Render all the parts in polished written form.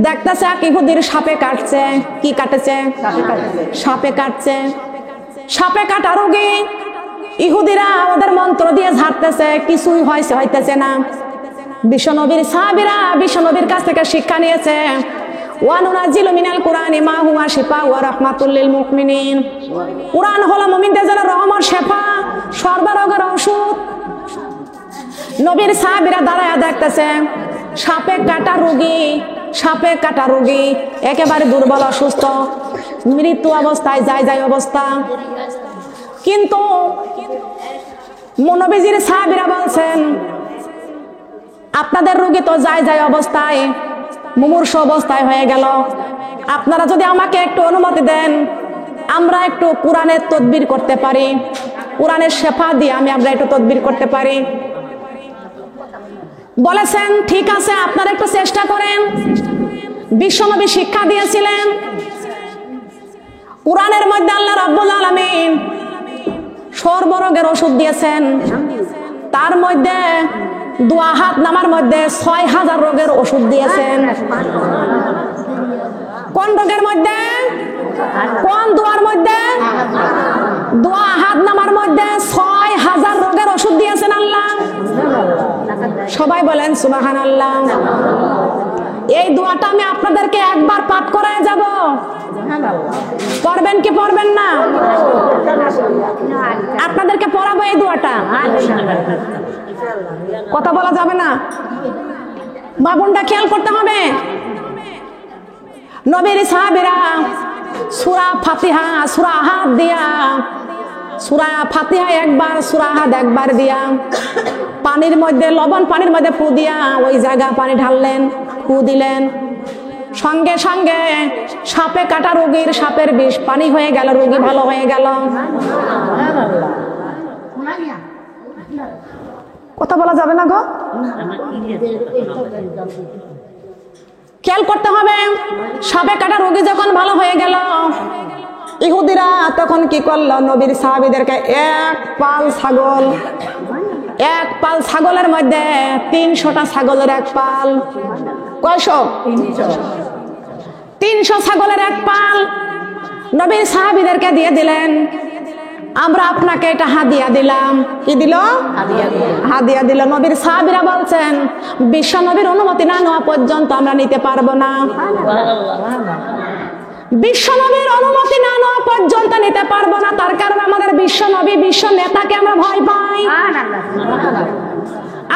দেখতেছে এক ইহুদির সাপে কাটছে। কি কাটেছে? সাপে কাটছে। সাপে কাটা রোগী ইহুদিরা ওদের মন্ত্র দিয়ে ঝাড়তেছে, কিছুই হইতেছে না। বিশ্বনবীর সাহাবীরা বিশ্বনবীর কাছ থেকে শিক্ষা নিয়েছে। ওয়ানুনাজিলু মিনাল কুরআনি মা হুয়া শিফা ওয়া রাহমাতুল লিল মুমিনিন। কুরআন হলো মুমিনদের জন্য রহমত, শিফা, সর্বরোগের ওষুধ। নবীর সাহাবীরা দাঁড়ায় দেখতেছে সাপে কাটা রোগী একেবারে দুর্বল, অসুস্থ, মৃত্যু অবস্থায়, যায় অবস্থা। কিন্তু নবীজির সাহাবীরা বলছেন আপনাদের রোগী তো যায় অবস্থায়, মুমূর্ষু অবস্থায় হয়ে গেল। আপনারা যদি আমাকে একটু অনুমতি দেন, আমরা একটু কোরআনের তদবির করতে পারি, কোরআনের শেফা দিয়ে আমরা একটু তদবির করতে পারি। বলেছেন ঠিক আছে, আপনারা একটু চেষ্টা করেন। বিশ্বনবী শিক্ষা দিয়েছিলেন, কোরআনের মধ্যে আল্লাহ রাব্বুল আলামিন সর্বরোগের ওষুধ দিয়েছেন। তার মধ্যে দোয়া হাত নামার মধ্যে ৬,০০০ রোগের ওষুধ দিয়েছেন। কোন রোগের মধ্যে? কোন দোয়ার মধ্যে? দোয়া হাত নামার মধ্যে ৬,০০০ রোগের ওষুধ দিয়েছেন আল্লাহ। সবাই বলেন সুবহানাল্লাহ। এই দোয়াটা আমি আপনাদেরকে একবার পাঠ করায় যাব, পড়বেন কি পড়বেন না? আপনাদেরকে পড়াবো এই দোয়াটা, কথা বলা যাবে না, বাবুনটা খেয়াল করতে হবে। নবীর সাহাবীরা সূরা ফাতিহা, সূরা আহাদ দিয়া, সূরা ফাতিহা একবার, সূরা আহাদ একবার দিয়া পানির মধ্যে, লবণ পানির মধ্যে ফু দিয়া ওই জায়গা পানি ঢাললেন, ফু দিলেন। সঙ্গে সঙ্গে সাপে কাটা রোগীর সাপের বিষ পানি হয়ে গেল, রোগী ভালো হয়ে গেল। কথা বলা যাবে না গো, খেয়াল করতে হবে। সাপে কাটা রোগী যখন ভালো হয়ে গেল, ইহুদিরা তখন কি করলো? নবীর সাহাবীদেরকে এক পাল ছাগলের মধ্যে ৩০০টা ছাগলের এক পাল, কয়শো? ৩০০ ছাগলের এক পাল নবীর সাহাবীদেরকে দিয়ে দিলেন। আমরা আপনাকে এটা হাদিয়া দিলাম। কি দিল? হাদিয়া দিল। নবীর সাহাবীরা বলছেন বিশ্ব নবীর অনুমতি না নেওয়া পর্যন্ত আমরা নিতে পারবো না। বিশ্ব নবীর অনুমতি না নেওয়া পর্যন্ত নিতে পারবো না। তার কারণ আমাদের বিশ্ব নবী, বিশ্ব নেতাকে আমরা ভয় পাই।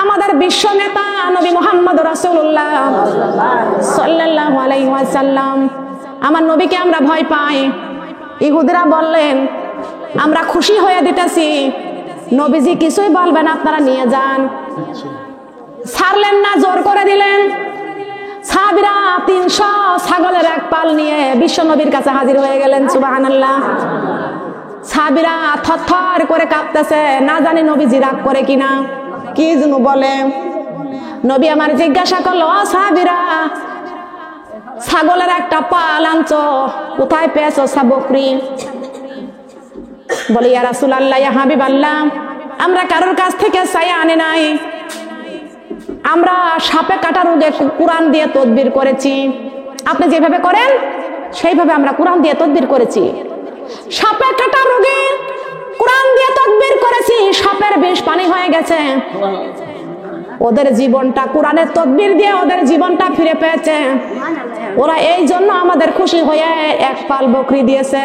আমাদের বিশ্ব নেতা নবী মুহাম্মদ রাসূলুল্লাহ সাল্লাল্লাহু আলাইহি ওয়াসাল্লাম, আমার নবীকে আমরা ভয় পাই। ইহুদিরা বললেন আমরা খুশি হয়ে দিতেছি, নবীজি কিছুই বলবেন, আপনারা নিয়ে যান। ছাড়লেন না, জোর করে দিলেন। সাহাবীরা ৩০০ ছাগলের এক পাল নিয়ে বিশ্ব নবীর কাছে হাজির হয়ে গেলেন। সুবহানাল্লাহ। সাহাবীরা থরথর করে কাঁপতেছে, না জানি নবীজি রাগ করে কিনা, কি যেন বলে। নবী আমার জিজ্ঞাসা করলো, সাহাবীরা ছাগলের একটা পাল আনছো, কোথায় পেয়েছো বকরি? বলে ইয়া রাসূলুল্লাহ, ইয়া হাবিবাল্লাহ, আমরা কারোর কাছ থেকে চাইয়া আনে নাই, আমরা সাপে কাটা রোগে কোরআন দিয়ে তদবির করেছি। আপনি যেভাবে করেন সেইভাবে আমরা কোরআন দিয়ে তদবির করেছি। সাপে কাটা রোগে কোরআন দিয়ে তদবির করেছি, সাপের বিষ পানি হয়ে গেছে। ওদের জীবনটা কোরআনের তদবির দিয়ে ওদের জীবনটা ফিরে পেয়েছে। ওরা এই জন্য আমাদের খুশি হয়ে এক পাল বকরি দিয়েছে।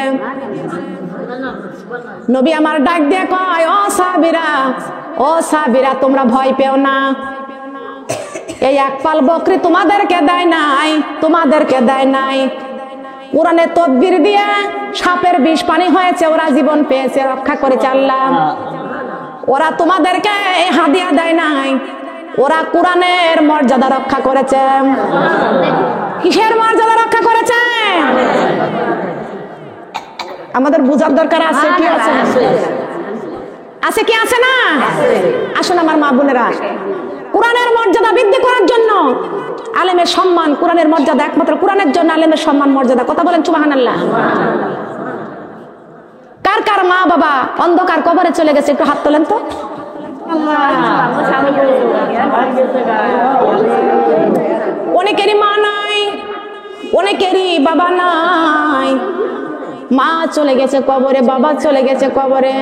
নবী আমার ডাক দিয়ে কয়, ও সাহাবীরা তোমরা ভয় পেও না, এই এক পাল বকরি তোমাদেরকে দেয় নাই। কোরআনের তদবির দিয়ে সাপের বিষ পানি হয়েছে, ওরা জীবন পেয়েছে, রক্ষা করেছে আল্লাহ। ওরা তোমাদেরকে এই হাদিয়া দেয় নাই, ওরা কোরআনের মর্যাদা রক্ষা করেছে। কিসের মর্যাদা রক্ষা করেছে? আমাদের বুঝার দরকার আছে কি আছে? আছে কি আছে না? আসুন আমার মা বোনেরা, কোরআনের মর্যাদা বৃদ্ধি করার জন্য আলেমের সম্মান, কোরআনের মর্যাদা একমাত্র কোরআনের জন্য আলেমের সম্মান মর্যাদা। কথা বলেন সুবহানাল্লাহ। কার কার মা বাবা অন্ধকার কবরে চলে গেছে একটু হাত তোলেন তো। অনেকেরই মা নাই, অনেকেরই বাবা নাই, মা চলে গেছে কবরে, বাবা চলে গেছে কবরে।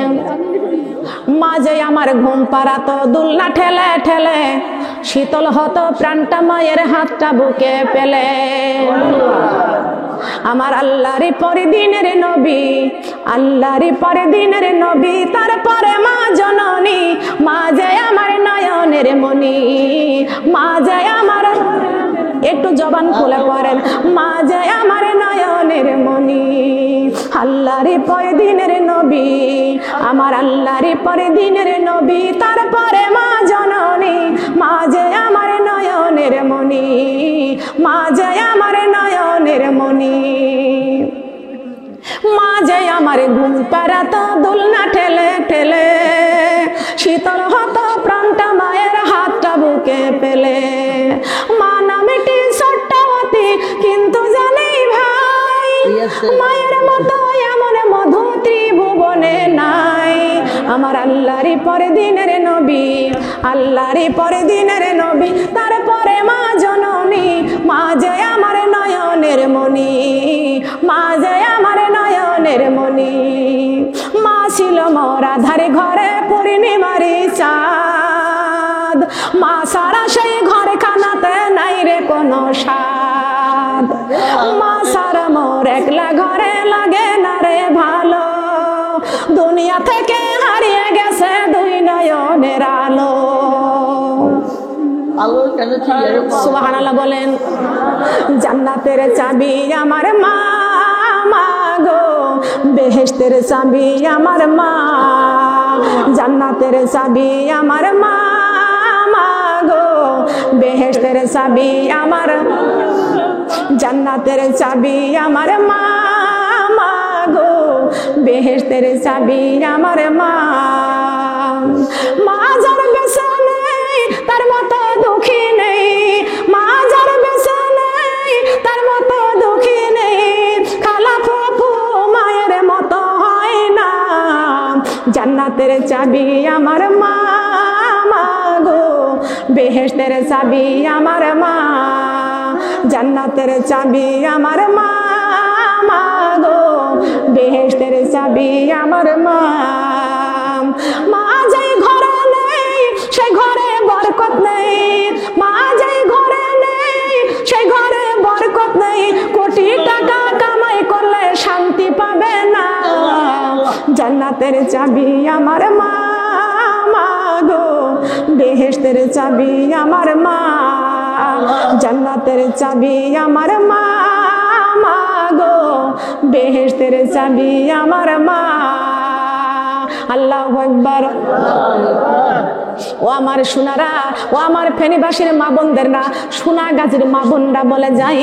মাঝে আমার ঘুম পাড়াতো দুলনা ঠেলে ঠেলে, শীতল হতো প্রাণটা মায়ের হাতটা বুকে পেলে। আমার আল্লাহরই পরে দিনের নবী, আল্লাহরই পরে দিনের নবী, তারপরে মা জননী, মা যে আমার নয়নের মনি, মা যে আমার, একটু জবান খুলে পড়েন, মা যে আমার নয়নের মনি। আল্লাহরই পরে দিনের নবী, আমার আল্লাহরই পরে দিনের নবী, তারপরে মা জননী, মা যে আমার নয়নের মনি, মা যে আমার নয়নের মনি। মা যে আমার ঘুম পাড়াতো দোলনা ঠেলে ঠেলে, শীতল হতো প্রাণটা মায়ের হাতটা বুকে পেলে। মা নামেটি ছোট্টবতী কিন্তু জানি ভাই, মায়ের মতো এমন মধু ত্রিভুবনে নাই। আমার আল্লাহরই পরে দিনের নবী, আল্লাহরই পরে দিনের নবী, তারপরে মা জননী, মা যে আমার নয়নের মনি, মা যে আমার নয়নের মনি। মা ছিল মোর আধারে ঘরে পূর্ণিমারি চাঁদ, মা সারা সেই ঘরে খানাতে নাই রে কোনো স্বাদ। মা সারা মোর একলা ঘরে লাগে না রে ভালো, দুনিয়া থেকে হারিয়ে গেছে দুই নয়নের আলো। সুবহানাল্লাহ বলেন। জান্নাতের চাবি আমার মা, মা গো বেহেশতের চাবি আমার মা, জান্নাতের চাবি আমার মা, মা গো বেহেশতের চাবি আমার, জান্নাতের চাবি আমার মা, মা গো বেহেশতের চাবি আমার মা। মা যার বেঁচে নেই তার মতো দুঃখী নেই, মা যার বেঁচে নেই তার মতো দুঃখী নেই, খালা ফুফু মায়ের মতো হয় না। জান্নাতের চাবি আমার মা, মা গো বেহেশতের চাবি আমার মা, জান্নাতের চাবি আমার মা, মা গো বেহেশতের চাবি আমার মা। মা যাই ঘরে নেই সেই ঘরে বরকত নেই, মা যাই ঘরে নেই সেই ঘরে বরকত নেই, কোটি টাকা কামাই করলে শান্তি পাবে না। জান্নাতের চাবি আমার মা, মা গো বেহেশতের চাবি আমার মা, জান্নাতের চাবি আমার মা, মা গো বেহেশতের চাবি আমার মা। আল্লাহু আকবার। ও আমার সোনারা, ও আমার ফেনীবাসীর মা বোনদেররা, সোনাগাজীর মা বোনরা বলে যাই,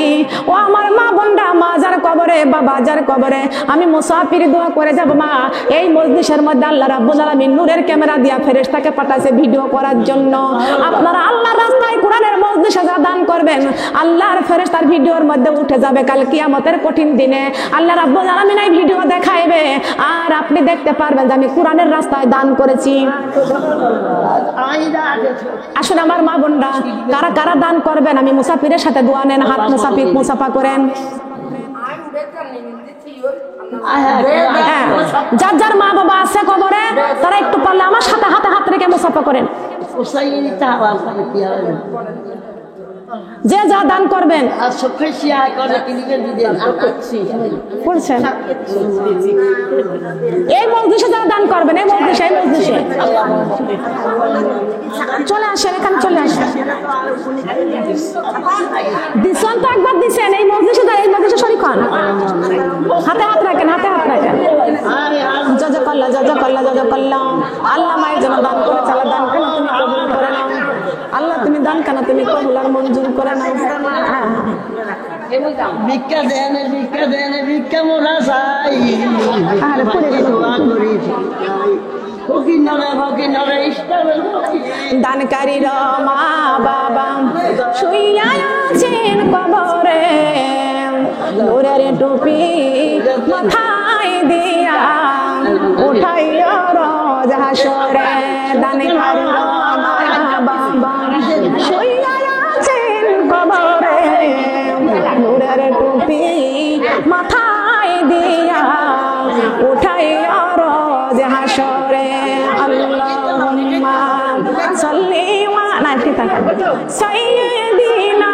ও আমার মা বোনরা, মা যার কবরে বাবা যার কবরে, আমি মুসাফির দোয়া করে যাব মা। এই মজলিসের মধ্যে আল্লাহ রাব্বুল আলামিন নূরের ক্যামেরা দিয়া ফেরেশতাকে পাঠাইছে ভিডিও করার জন্য। আপনারা আল্লাহর রাস্তায় কোরআনের মজলিসে যা দান করবেন, আল্লাহর ফেরেশতার ভিডিওর মধ্যে উঠে যাবে কাল কিয়ামতের কঠিন দিনে। আল্লাহ রাব্বুল আলামিন এই ভিডিও দেখাইবে, আর আপনি দেখতে পারবেন যে আমি কোরআনের রাস্তায় দান করেছি। আসুন আমার মা বোনরা, কারা কারা দান করবেন, আমি মুসাফিরের সাথে দোয়া নেন, হাত মুসাফির মুসাফা করেন। যার যার মা বাবা আছে কবরে, তারা একটু পারলে আমার সাথে হাতে হাত রেখে মুসাফা করেন। যে যা দান করবেন এই মজলিসে যারা দান করবেন, এই মজলিসে চলে আসেন, এখানে চলে আসেন। দিছেন তো একবার দিছেন, এই মজলিসে যারা এই মজলিসে শরীক হন, হাতে হাত রাখেন, হাতে হাত রাখেন। জাযাকাল্লাহ জাযাকাল্লাহ জাযাকাল্লাহ। আল্লাহ মায়ের জন্য দান করে চালা, দান কেন তুমি কবুল করে নাও আল্লাহ, তুমি দান কেন তুমি কবুল আর মঞ্জুর করে নাও। ভিক্ষা দেন, ভিক্ষা দেন, ভিক্ষা মোরা চাই, দানকারীর মা বাবা শুইয়া আছেন কবরে, নূরের টুপি মাথায় দিয়া উঠাইয়া রোজ হাসরে। দানকারীর মা বাবা শুইয়া আছেন কবরে, নূরের নূরের টুপি মাথায় দিয়া উঠাইয়া রোজ হাসরে আল্লাহুম্মা সাল্লি না ঠিক আছে সাইয়্যিদিনা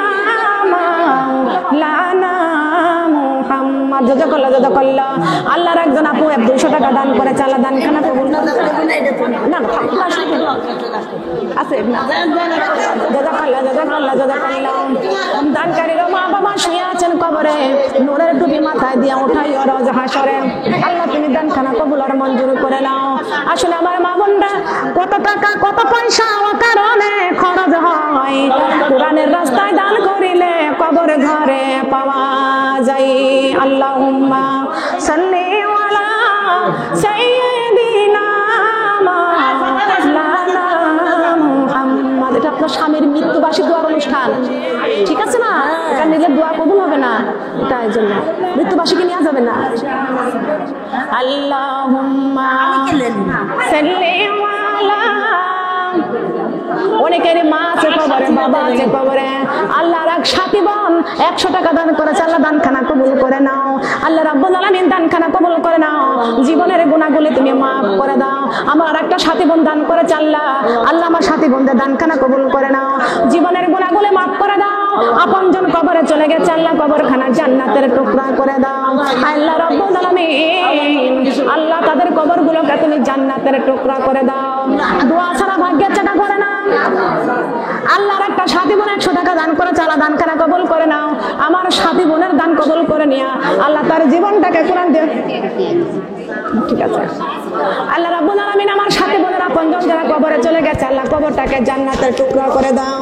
মাওলানা মুহাম্মদ জাযাকাল্লাহ আল্লাহর একজন আপু 200 টাকা দান করে চালা দান খানা কবুল না আছে না জাযাকাল্লাহ দানকারীর মা বাবা শুয়ে আছেন কবরে নূরের টুপি মাথায় দিয়ে উঠাইয়া রোজ হাসরে আল্লাহ তুমি দান খানা কবুল আর মঞ্জুর করে নাও। আসলে আমার মা বোনরা কত টাকা কত পয়সা কারণে খরচ হয়, কোরআনের রাস্তায় দান করিলে কবর ঘরে পাওয়া যায়। আল্লাহুম্মা সাল্লি আলা সাইয়্যিদিনা মাওলানা মুহাম্মদ। এটা আপনার স্বামীর মৃত্যুবার্ষিকী দোয়ার অনুষ্ঠান, ঠিক আছে না? এটা নিলে দোয়া কবুল হবে না, এটা এই জন্য মৃত্যুবার্ষিকী নেওয়া যাবে না। আল্লাহুম্মা সাল্লি আলা, অনেকের মা আছে কবরে, বাবা আছে কবরে, আল্লাহর এক সাথী বোন 100 টাকা দান করেছে, আল্লাহ দানখানা কবুল করে নাও। আল্লাহ রাব্বুল আলামিন দানখানা কবুল করে নাও, জীবনের গুনাহগুলো তুমি মাফ করে দাও। আমার একটা সাথী বোন দান করেছে, আল্লাহ আমার সাথী বোনদের দানখানা কবুল করে নাও, জীবনের গুনাহগুলো মাফ করে দাও। আপনজন কবরে চলে গেছে, আল্লাহ কবরখানা জান্নাতের টুকরা করে দাও। আল্লাহ রাব্বুল আলামিন আল্লাহ তাদের কবরগুলোকে তুমি জান্নাতের টুকরা করে দাও। দোয়া ছাড়া ভাগ্যের চাকা করে না। আল্লাহর একটা সাথী বোন 100 টাকা দান করে চালা দানখানা কবুল করে নাও। আমার সাথী বোনের দান কবুল করে নিয়া আল্লাহ তার জীবনটাকে কোরআন দিয়ে, ঠিক আছে? আল্লাহ রাব্বুল আলামিন আমার সাথী বোনের আপনজন যারা কবরে চলে গেছে, আল্লাহ কবরটাকে জান্নাতের টুকরা করে দাও।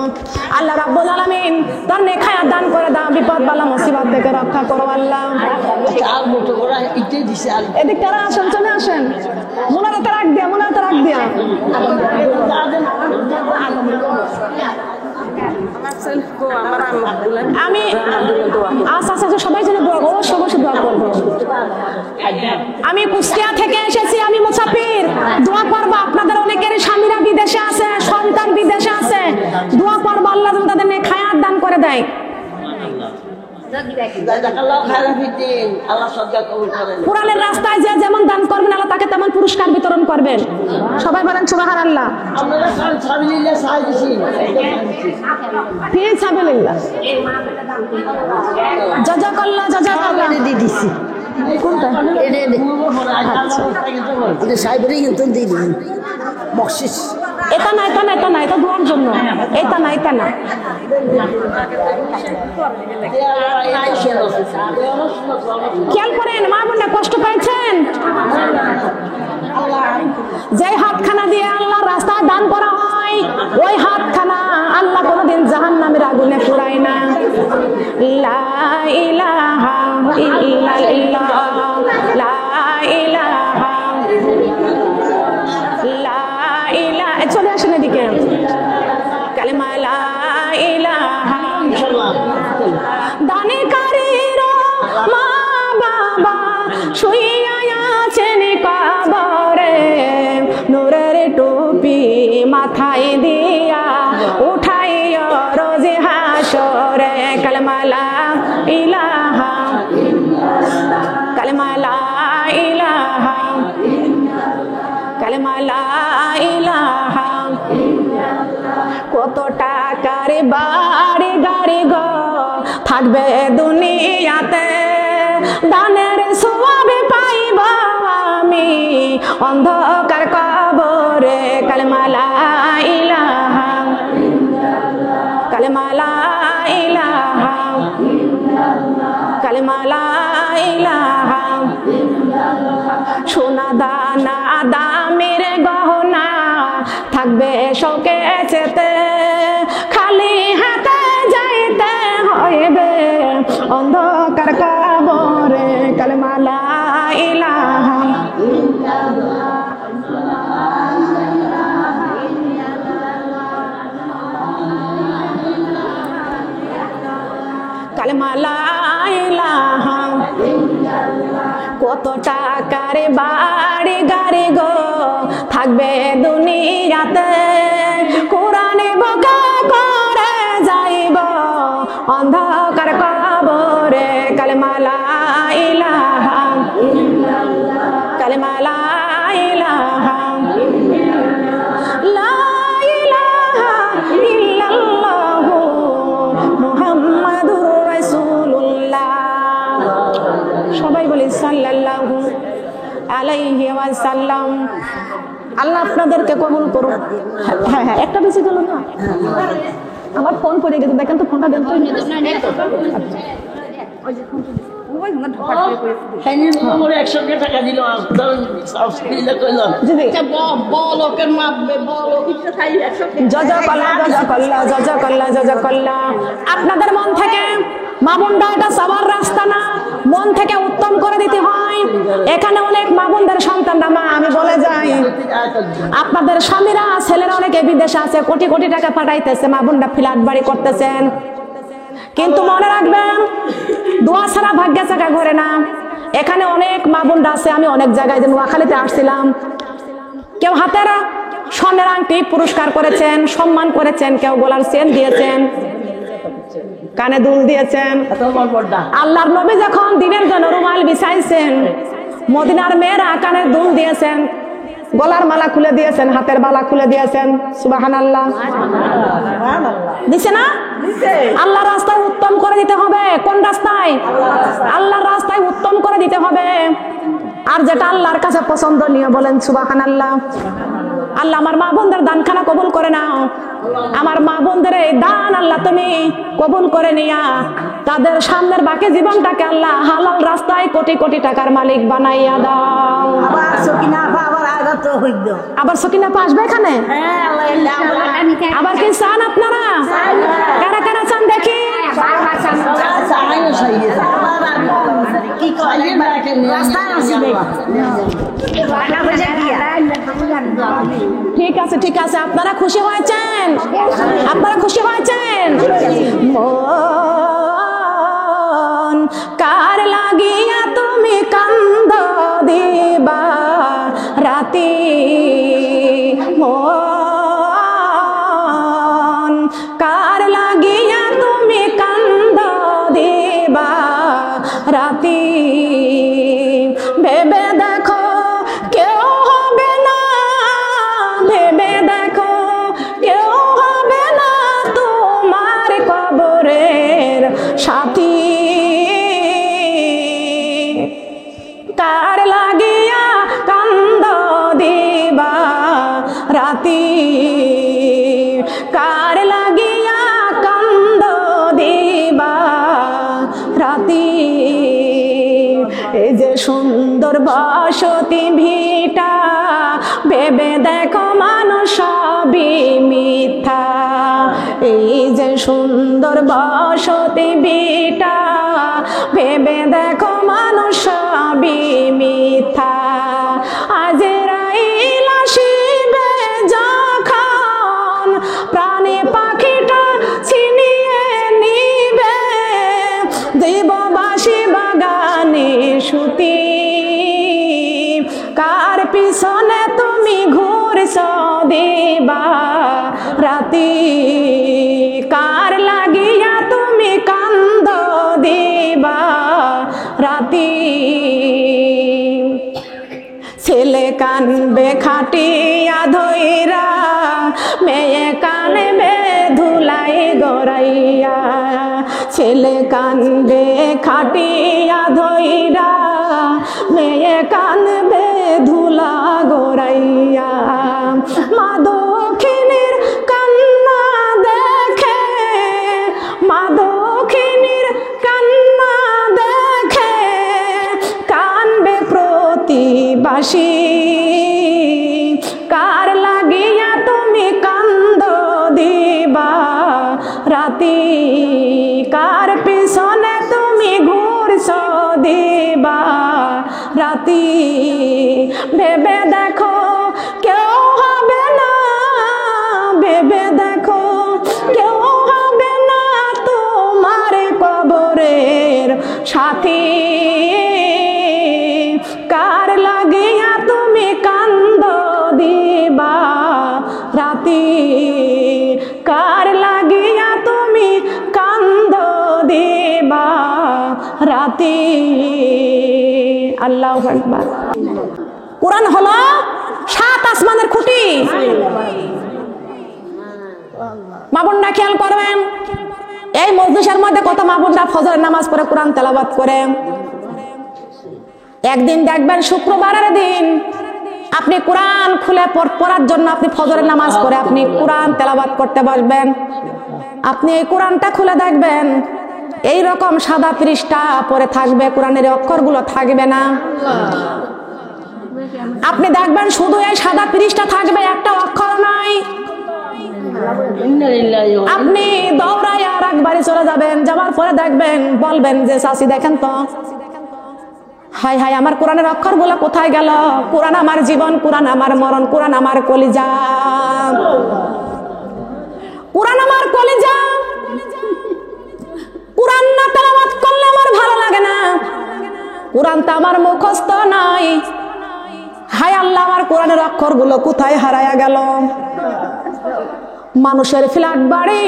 আল্লাহ রাব্বুল আলামিন তোর নেক হায়াত দান করে দাও, বিপদ বালা মুসিবত থেকে রক্ষা করো আল্লাহ। এদিক কারা আসেন, চলে আসেন, মুনারাতে রাখ দিয়া, মুনারাতে রাখ দিয়া। আমি আচ্ছা আচ্ছা সবাই জন্য দোয়া, অবশ্যই অবশ্যই দোয়া করবো। আমি কুষ্টিয়া থেকে এসেছি, আমি মুসাফির, দোয়া করবো। আপনাদের অনেকের স্বামীরা বিদেশে আছে, সন্তান বিদেশে আছে, দোয়া করবো আল্লাহ যেন তাদের নেক হায়াত দান করে দেয়। কোরআনের রাস্তায় যে যেমন দান করবেন আল্লাহ তাকে তেমন পুরস্কার বিতরণ করবেন। সবাই বলেন সুবহানাল্লাহ। ফিসাবিলিল্লাহ, জাযাকাল্লাহ, জাযাকাল্লাহ দিদিছি। কোনটা? এটা সাইবরি কিন্তু দিদি বকশিশ। এটা না, এটা না, এটা না, এটা দোয়ার জন্য। এটা না, এটা না। খেয়াল করেন মা বোনরা, কষ্ট পাইছেন? যে হাতখানা দিয়ে আল্লাহর রাস্তায় দান করা হয়, ওই হাতখানা আল্লাহ কোনোদিন জাহান্নামের আগুনে পুরায় না। লা ইলাহা ইল্লাল্লাহ, লা ইলাহা, লা ইলাহা, চলে আসেন এদিকে। কালেমা লা ইলাহা, দানিকারীরা মা বাবা শুইয়া আছেন কবরে, নূরের টুপি মাথায় দিয়া উঠাইয়া রোজ হাসরে। কালেমা লা ইলাহা, কালেমা লা ইলাহা, কালেমা লা ইলাহা। কত টাকার বাড়ি গাড়ি গো থাকবে দুনিয়াতে, দানের সওয়াব পাইব আমি অন্ধকার কবরে। কালেমা লা ইলাহা, কালেমা লা ইলাহা, কালেমা লা ইলাহা। সোনা দানা দামের গহনা থাকবে শোকেসেতে, খালি হাতে যাইতে হইবে অন্ধকার কবরে। কালেমা লা ইলাহা, কালেমা লা ইলাহা। কত টাকার বাড়ি গাড়ি গো থাকবে দুনিয়াতে, কোরআনে বোকা করে যাইব অন্ধকার কবরে। কালেমা লা ইলাহা ইল্লাল্লাহ, কালেমা লা ইলাহা লা ইলাহা ইল্লাল্লাহ মুহাম্মাদুর রাসূলুল্লাহ। সবাই বলি সাল্লাল্লাহু আলাইহি ওয়াসাল্লাম। আল্লাহ আপনাদেরকে কবুল করুন। হ্যাঁ হ্যাঁ, একটা বেশি গেল না, আমার ফোন পড়ে গেছে, দেখেন তো ফোনটা দেন তো। আপনাদের মন থেকে মা বোনরা, এটা সবার রাস্তা না, মন থেকে উত্তম করে দিতে হয়। এখানে অনেক মা বোনদের সন্তানরা, মা আমি বলে যাই, আপনাদের স্বামীরা ছেলেরা অনেকে বিদেশে আছে, কোটি কোটি টাকা পাঠাইতেছে, মা বোনরা ফ্ল্যাট বাড়ি করতেছেন, কিন্তু মনে রাখবেন দোয়া ছাড়া ভাগ্যে চাকা ঘরে না। এখানে অনেক মা বোনরা আছে, আমি অনেক জায়গায় যে নোয়াখালীতে আসছিলাম, কেউ হাতের স্বর্ণের আংটি পুরস্কার করেছেন, সম্মান করেছেন, কেউ গলার চেন দিয়েছেন, কানে দুল দিয়েছেন। আল্লাহর নবী যখন দিনের জন্য রুমাল বিছাইছেন, মদিনার মেয়েরা কানের দুল দিয়েছেন, গলার মালা খুলে দিয়েছেন, হাতের বালা খুলে দিয়েছেন। সুবহানাল্লাহ, দিছে না? আল্লাহর রাস্তায় উত্তম করে দিতে হবে। কোন রাস্তায়? আল্লাহর রাস্তায় উত্তম করে দিতে হবে। আর যেটা আল্লাহর কাছে পছন্দনীয়, বলেন সুবহানাল্লাহ। আল্লাহ আমার মা বোনদের দানখানা কবুল করে নাও। আমার মা বোনদের এই দান আল্লাহ তুমি কবুল করে নিয়া তাদের সামনের বাকি জীবনটাকে আল্লাহ হালাল রাস্তায় কোটি কোটি টাকার মালিক বানাইয়া দাও। আবার সকিনা পা আসবে এখানে? আবার কি চান আপনারা? কারা কারা চান দেখি? ঠিক আছে ঠিক আছে, আপনারা খুশি হয়েছেন? আপনারা খুশি হয়েছেন? মন কার লাগিয়া তুমি কান্দ দিবা রাতি, মন কার লাগিয়া তুমি কান্দ দিবা রাতি, ভেবে দেখো কেউ হবে না, ভেবে দেখো কেউ হবে না তোমার কবরের সাথী, কার লাগিয়া কান্দ দিবা রাতি, কার লাগিয়া কান্দ দিবা রাতি। এই যে সুন্দর বসতি ভিটা, ভেবে দেখো মানুষ সবই মিথ্যা, এই যে সুন্দর বসতি ভিটা, ভেবে দেখো মানুষ সবই মিথ্যা। আজরাইল আসিবে যখন প্রাণী পাখিটা ছিনিয়ে নিবে, জীববাসী বাগানে সুতি, কার পিছনে তুমি ঘুরছ দিবা রাতি, কার লাগিয়া তুমি কান্দ দিবা রাতি। ছেলে কানবে খাটিয়া ধইরা, মেয়ে কানবে ধুলাই গড়াইয়া, ছেলে কানবে খাটিয়া ধইরা, মেয়ে কানবে ধুলা গড়াইয়া। মা দক্ষিণীর কান্না দেখে, মা দক্ষিণীর কান্না দেখে কানবে প্রতিবাসী, কার লাগিয়া তুমি কান্দ দিবা রাতি, কার পিছনে তুমি ঘুরছ দিবা রাতি। ভেবে দেখো কেউ হবে না, ভেবে দেখো কেউ হবে না তোমার কবরের সাথী, কার লাগিয়া তুমি কান্দ দিবা রাতি, কার লাগিয়া তুমি কান্দ দিবা রাতি। আয়াতি। আল্লাহু আকবার। কোরআন হলো 7 আসমানের খুঁটি। মা বোনরা খেয়াল করবেন, এই মজলিসের মধ্যে কত মা বোনরা ফজরের নামাজ পড়ে কোরআন তেলাওয়াত করে। একদিন দেখবেন শুক্রবারের দিন আপনি কোরআন খুলে পড়ার জন্য আপনি ফজরের নামাজ পড়ে আপনি কোরআন তেলাওয়াত করতে বসবেন। আপনি এই কোরআনটা খুলে দেখবেন এই রকম সাদা পৃষ্ঠা পড়ে থাকবে, কোরআনের অক্ষরগুলো থাকবে না। আপনি দেখবেন শুধু এই সাদা পৃষ্ঠা থাকবে, একটা অক্ষর নাই। আপনি দৌড়ায় আর একবারে চলে যাবেন, যাওয়ার পরে দেখবেন বলবেন যে চাচি দেখেন তো, হাই হাই আমার কোরআনের অক্ষরগুলো কোথায় গেল? কোরআন আমার জীবন, কোরআন আমার মরণ, কোরআন আমার কলিজা, কোরআন আমার কলিজা। কোরআন না তেলাওয়াত করলে আমার ভালো লাগে না, কোরআন তো আমার মুখস্থ নাই। হায় আল্লাহ, আমার কোরআনের অক্ষরগুলো কোথায় হারায়া গেল? মানুষের ফ্ল্যাট বাড়ি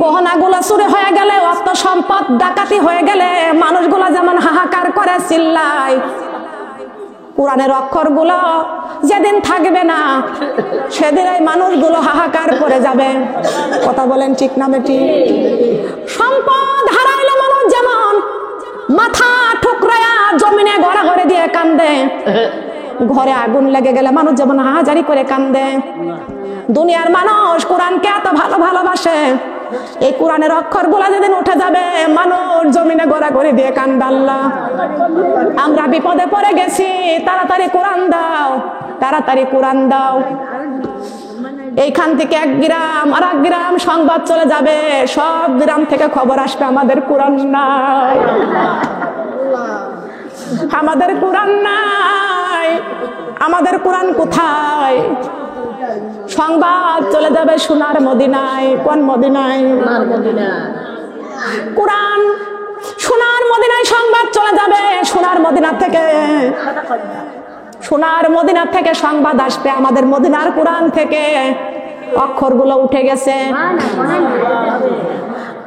গহনাগুলো চুরি হয়ে গেলে, অর্থ সম্পদ ডাকাতি হয়ে গেলে মানুষগুলো যেমন হাহাকার করে চিল্লায়, কোরআনের অক্ষরগুলো যেদিন থাকবে না সেদিন এই মানুষগুলো হাহাকার করে যাবে। কথা বলেন ঠিক না বেটি? সম্পদ হারাইলে মানুষ যেমন মাথা ঠুকরায়া জমিনে গড়াগড়ি দিয়ে কান্দে, ঘরে আগুন লেগে গেলে মানুষ যেমন হাহাজারি করে কান্দে, দুনিয়ার মানুষ কোরআনকে এত ভালোবাসে, এই কোরআনের অক্ষরগুলো যেদিন উঠে যাবে মানুষ জমিনে গড়াগড়ি দিয়ে কান্দে। আল্লাহ, আমরা বিপদে পড়ে গেছি, তাড়াতাড়ি কোরআন দাও, তাড়াতাড়ি কোরআন দাও। এইখান থেকে এক গ্রাম আর এক গ্রাম সংবাদ চলে যাবে, সব গ্রাম থেকে খবর আসবে আমাদের কোরআন নাই, আমাদের কোরআন নাই, আমাদের কোরআন কোথায়? সংবাদ চলে যাবে সোনার মদিনায়। কোন মদিনায়? কোরআন সোনার মদিনায় সংবাদ চলে যাবে। সোনার মদিনা থেকে, সোনার মদিনা থেকে সংবাদ আসবে আমাদের মদিনার কোরআন থেকে অক্ষরগুলো উঠে গেছে।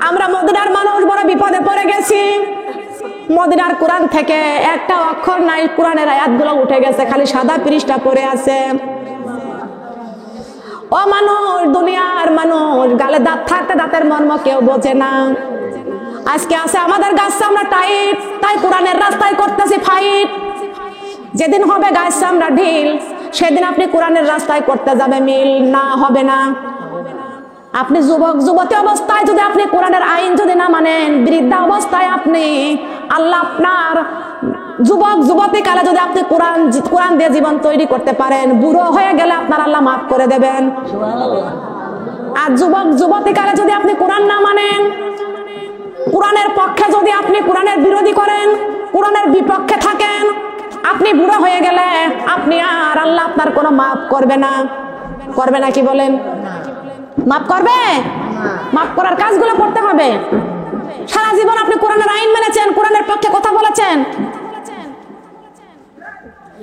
আমরা মদিনার মানুষ বড় বিপদে পড়ে গেছি, মদিনার কোরআন থেকে একটা অক্ষর নাই, কোরআনের আয়াতগুলো উঠে গেছে, খালি সাদা পৃষ্ঠা পড়ে আছে। ও মানুষ, দুনিয়ার মানুষ, গালে দাঁত থাকতে দাঁতের মর্ম কেউ বোঝে না। আজকে আছে আমাদের গাছ আমরা টাইট, তাই কোরআনের রাস্তায় করতেছি ফাইট। যেদিন হবে গাছ আমরা ঢিল, সেদিন আপনি কোরআনের রাস্তায় করতে যাবে মিল, না হবে না। আপনি যুবক যুবতী অবস্থায় যদি আপনি কোরআনের আইন যদি না মানেন, বৃদ্ধা অবস্থায় আপনি আল্লাহ আপনার যুবক যুবতী কালে যদি আপনি কোরআন দিয়ে জীবন তৈরি করতে পারেন, বুড়ো হয়ে গেলে আপনার আল্লাহ মাফ করে দেবেন। আর যুবক যুবতী কালে যদি আপনি কোরআন না মানেন, কোরআনের পক্ষে যদি আপনি কোরআনের বিরোধী করেন, কোরআনের বিপক্ষে থাকেন, আপনি বুড়ো হয়ে গেলে আপনি আর আল্লাহ আপনার কোনো মাফ করবে না। করবে না কি বলেন? মাফ করবে? মাফ করার কাজগুলো করতে হবে। সারা জীবন আপনি কোরআনের আইন মেনেছেন, কোরআনের পক্ষে কথা বলেছেন,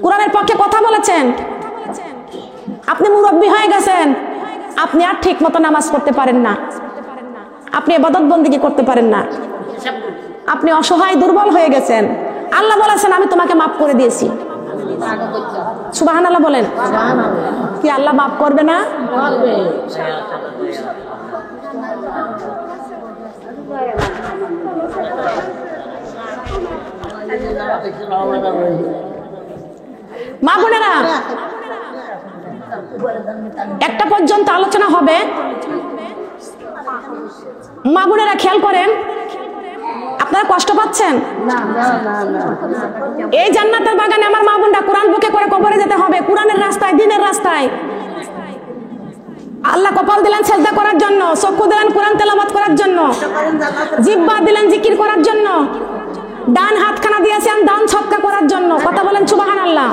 কোরআনের পক্ষে কথা বলেছেন, আপনি মুরব্বী হয়ে গেছেন, আপনি আর ঠিক মতো নামাজ পড়তে পারেন না, আপনি ইবাদত বন্দেগী করতে পারেন না, আপনি অসহায় দুর্বল হয়ে গেছেন। আল্লাহ বলেছেন আমি তোমাকে মাফ করে দিয়েছি। সুবহানাল্লাহ বলেন। কি আল্লাহ মাফ করবে না? মা বোনেরা, একটা পর্যন্ত আলোচনা হবে। মা বোনেরা খেয়াল করেন, আপনারা কষ্ট পাচ্ছেন? এই জান্নাতের বাগানে আমার মা বোনরা কোরআন বুকে করে কবরে যেতে হবে, কোরআনের রাস্তায়, দিনের রাস্তায়। আল্লাহ কপাল দিলেন সেজদা করার জন্য, চক্ষু দিলেন কোরআন তেলাওয়াত করার জন্য, জিহ্বা দিলেন জিকির করার জন্য, ডান হাতখানা দিয়েছেন দান সদকা করার জন্য। কথা বলেন সুবহানাল্লাহ।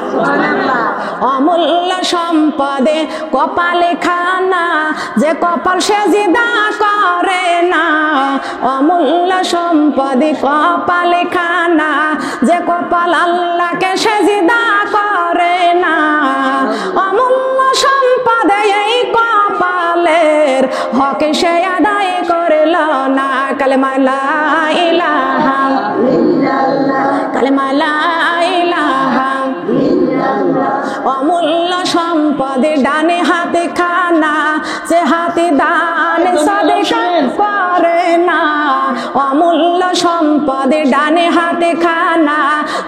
অমূল্য সম্পদে কপালে খানা, যে কপাল সেজদা করে না। অমূল্য সম্পদে কপালে খানা, যে কপাল আল্লাহকে সেজদা করে না। অমূল্য সম্পদে এই কপালের হক সে আদায় করল না। কালেমা লা ইলাহা ইল্লাল্লাহ। কালেমা লা ইলাহা ইল্লাল্লাহ। অমূল্য সম্পদে ডানে হাতে খানা, যে হাতে দান সাদেকা করে না। অমূল্য সম্পদে ডানে হাতে খানা,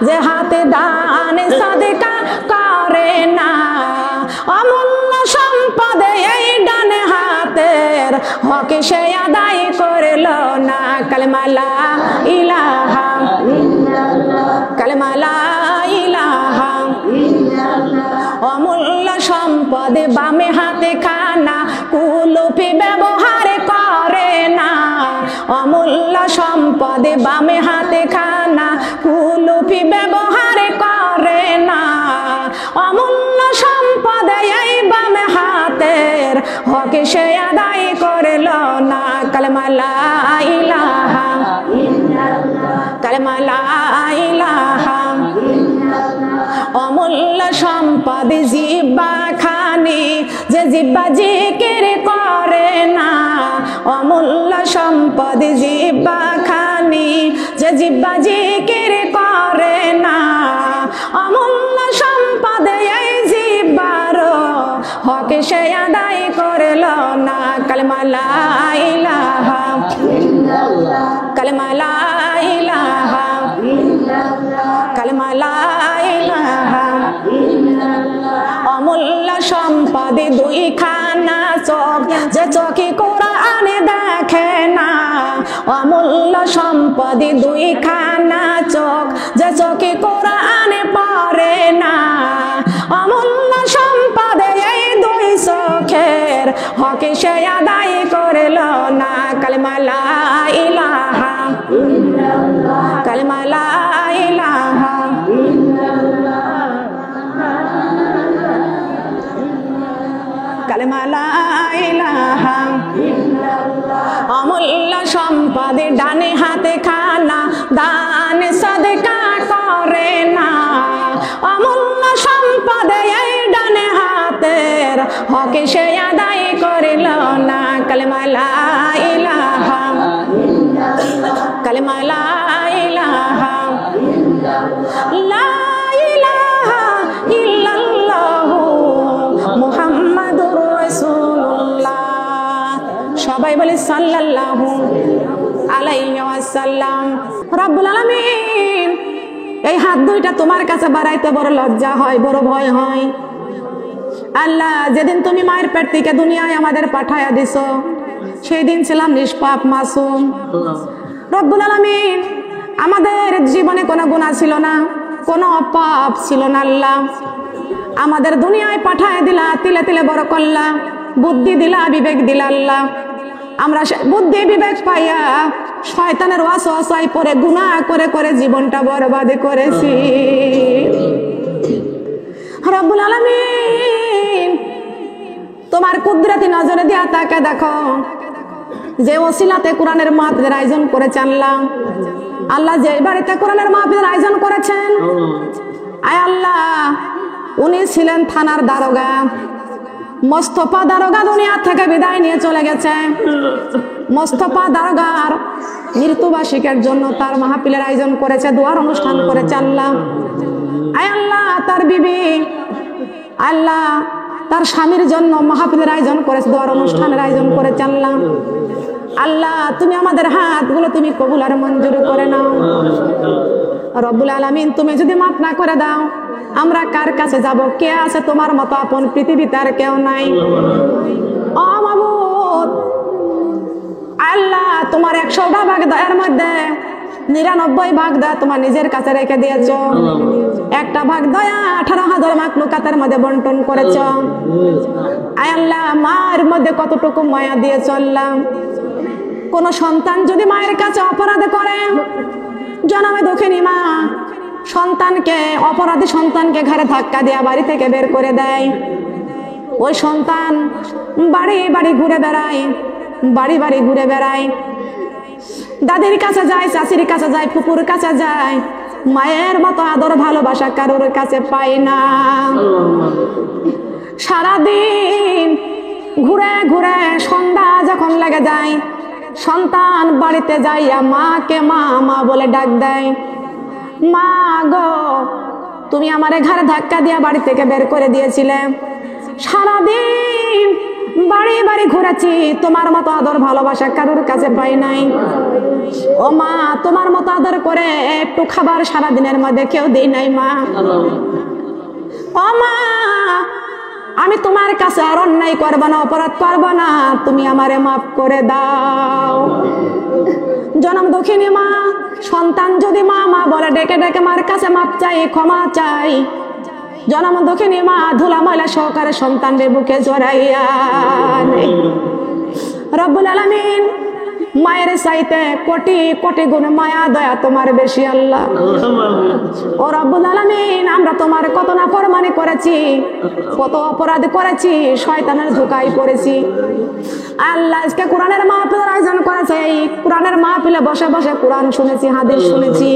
যে হাতে দান সাদেকা করে না। অমূল্য সম্পদে এই ডানে হাতের হক সে আদায় করল না। কালেমা লা ইলাহা ইল্লাল্লাহ, কালেমা লা ইলাহা ইল্লাল্লাহ। অমূল্য সম্পদে বামে হাতে খানা, কুলুপি ব্যবহার করে না। অমূল্য সম্পদে বামে হাতে খানা, কুলুপি ব্যবহার করে না। অমূল্য সম্পদে এই বামে হাতের হক সে আদায় করল না। কালেমা লা ইলাহা ইল্লাল্লাহ, কালেমা লা ইলাহা ইল্লাল্লাহ। অমূল্য সম্পদ জিহ্বা খানি, যে জিহ্বা জিকির করে না। অমূল্য সম্পদ জিহ্বা খানি, যে জিহ্বা জিকির করে না। অমূল্য সম্পদ এই জিহ্বার হক সে আদায় করল না। কালেমা লা ইলাহা ইল্লাল্লাহ, কালেমা লা ইলাহা ইল্লাল্লাহ, কালেমা লা ইলাহা ইল্লাল্লাহ। অমূল্য সম্পদে দুইখানা চোখ, যে চোখে কোরআন দেখে না। অমূল্য সম্পদে দুইখানা চোখ, যে চোখে কোরআন পড়ে না। অমূল্য সম্পদে এই দুই চোখের হক সে আদায় করল না। কালেমা লা ইলাহা ইল্লাল্লাহ, কালেমা লা ইলাহা ইল্লাল্লাহ, কালেমা লা ইলাহা ইল্লাল্লাহ। অমূল্য সম্পদে ডানে হাতে খানা, দান সাদেকা করে না। অমূল্য সম্পদে এই ডানে হাতের হক সে আদায় করল না। কালেমা লা ইলাহা ইল্লাল্লাহ, কালেমা লা ইলাহা ইল্লাল্লাহ, লা ইলাহা ইল্লাল্লাহু মুহাম্মাদুর রাসূলুল্লাহ। সবাই বলে সাল্লাল্লাহু আলাইহি ওয়াসাল্লাম। রব্বুল আলামিন, এই হাত দুইটা তোমার কাছে বাড়াইতে বড় লজ্জা হয়, বড় ভয় হয়। আল্লাহ, যেদিন তুমি মায়ের পেট থেকে দুনিয়ায় আমাদের পাঠায়া দিছো, সেই দিন ছিলাম নিষ্পাপ মাসুম। রব্বুল আলামিন, আমাদের জীবনে কোনো গুনাহ ছিল না, কোনো পাপ ছিল না। আল্লাহ, আমাদের দুনিয়ায় পাঠায় দিলা, তিলে তিলে বড় করলা, বুদ্ধি দিলা, বিবেক দিলা। আল্লাহ, আমরা বুদ্ধি বিবেক পাইয়া শয়তানের ওয়াসওয়াসায় পড়ে গুনাহ করে করে জীবনটা বরবাদ করেছি। রব্বুল আলামিন, তোমার কুদরতি নজরে দিয়া তাকে দেখো, যে ওসিলাতে কোরআনের মাহফিলের আয়োজন করেছে। আল্লাহ যে বাড়িতে কোরআনের মাহফিলের আয়োজন করেছেন, আয় আল্লাহ, উনি ছিলেন থানার দারোগা। মোস্তফা দারোগা দুনিয়া থেকে বিদায় নিয়ে চলে গেছে। মোস্তফা দারোগার মৃত্যুবার্ষিকীর জন্য তার মাহফিলের আয়োজন করেছে, দোয়ার অনুষ্ঠান করেছে। আল্লাহ, আয় আল্লাহ, তার বিবি আল্লাহ তার স্বামীর জন্য মাহফিলের আয়োজন করেছে, দোয়ার অনুষ্ঠানের আয়োজন করেছে। আল্লাহ, আল্লাহ, তুমি আমাদের হাতগুলো তুমি কবুল আর মঞ্জুর করে নাও। রব্বুল আলামিন, তুমি যদি মাফ না করে দাও, আমরা কার কাছে যাব? কে আছে তোমার মতো আপন? পৃথিবীতে আর কেউ নাই। ও মাবুদ, আল্লাহ, তোমার 100টা ভাগ দয়ার মধ্যে 99 ভাগ দয়া তোমার নিজের কাছে রেখে দিয়েছ। একটা ভাগ দয়া 18,000 মাখলুকাতের মধ্যে বন্টন করেছ। আয় আল্লাহ, মায়ের মধ্যে কতটুকু মায়া দিয়ে চললাম। কোন সন্তান যদি মায়ের কাছে অপরাধ করে, জনমে দুঃখিনী মা সন্তানকে, অপরাধী সন্তানকে ঘরে ধাক্কা দেয়া বাড়ি থেকে বের করে দেয়। ওই সন্তান বাড়ি বাড়ি ঘুরে বেড়ায়, বাড়ি বাড়ি ঘুরে বেড়ায়, দাদির কাছে যায়, চাচির কাছে যায়, ফুপুর কাছে যায়, মায়ের মতো আদর ভালোবাসা কারোর কাছে পায় না। সারাদিন ঘুরে ঘুরে সন্ধ্যা যখন লেগে যায়, সন্তান বাড়িতে যাইয়া মাকে মা মা বলে ডাক দেয়। মা গো, তুমি আমারে ঘরে ধাক্কা দিয়া বাড়ি থেকে বের করে দিয়েছিলে, সারাদিন বাড়ি বাড়ি ঘুরেছি, তোমার মতো আদর ভালোবাসা কারোর কাছে পাই নাই। ও মা, তোমার মতো আদর করে একটু খাবার সারাদিনের মধ্যে কেউ দেই নাই মা। ও মা, আমি তোমার কাছে আর অন্যায় করবো না, অপরাধ করবো না, তুমি আমারে মাফ করে দাও। জনম দুঃখিনী মা, সন্তান যদি মা মা বলে ডেকে ডেকে মার কাছে মাপ চাই, ক্ষমা চাই। জনম দুঃখিনী মা ধুলা ময়লা সহকারে সন্তানরে বুকে জড়াইয়া নেয়। রব্বুল আলামিন, মায়ের চাইতে কোটি কোটি গুণ মায়া দয়া তোমার বেশি আল্লাহ। ও রব্বুল আলামিন, আমরা তোমার কত নাফরমানি করেছি, কত অপরাধ করেছি, শয়তানের ধোঁকায় পড়েছি আল্লাহ। আজকে কোরআনের মাহফিলের আয়োজন করেছে, এই কোরআনের মাহফিলে বসে বসে কোরআন শুনেছি, হাদিস শুনেছি।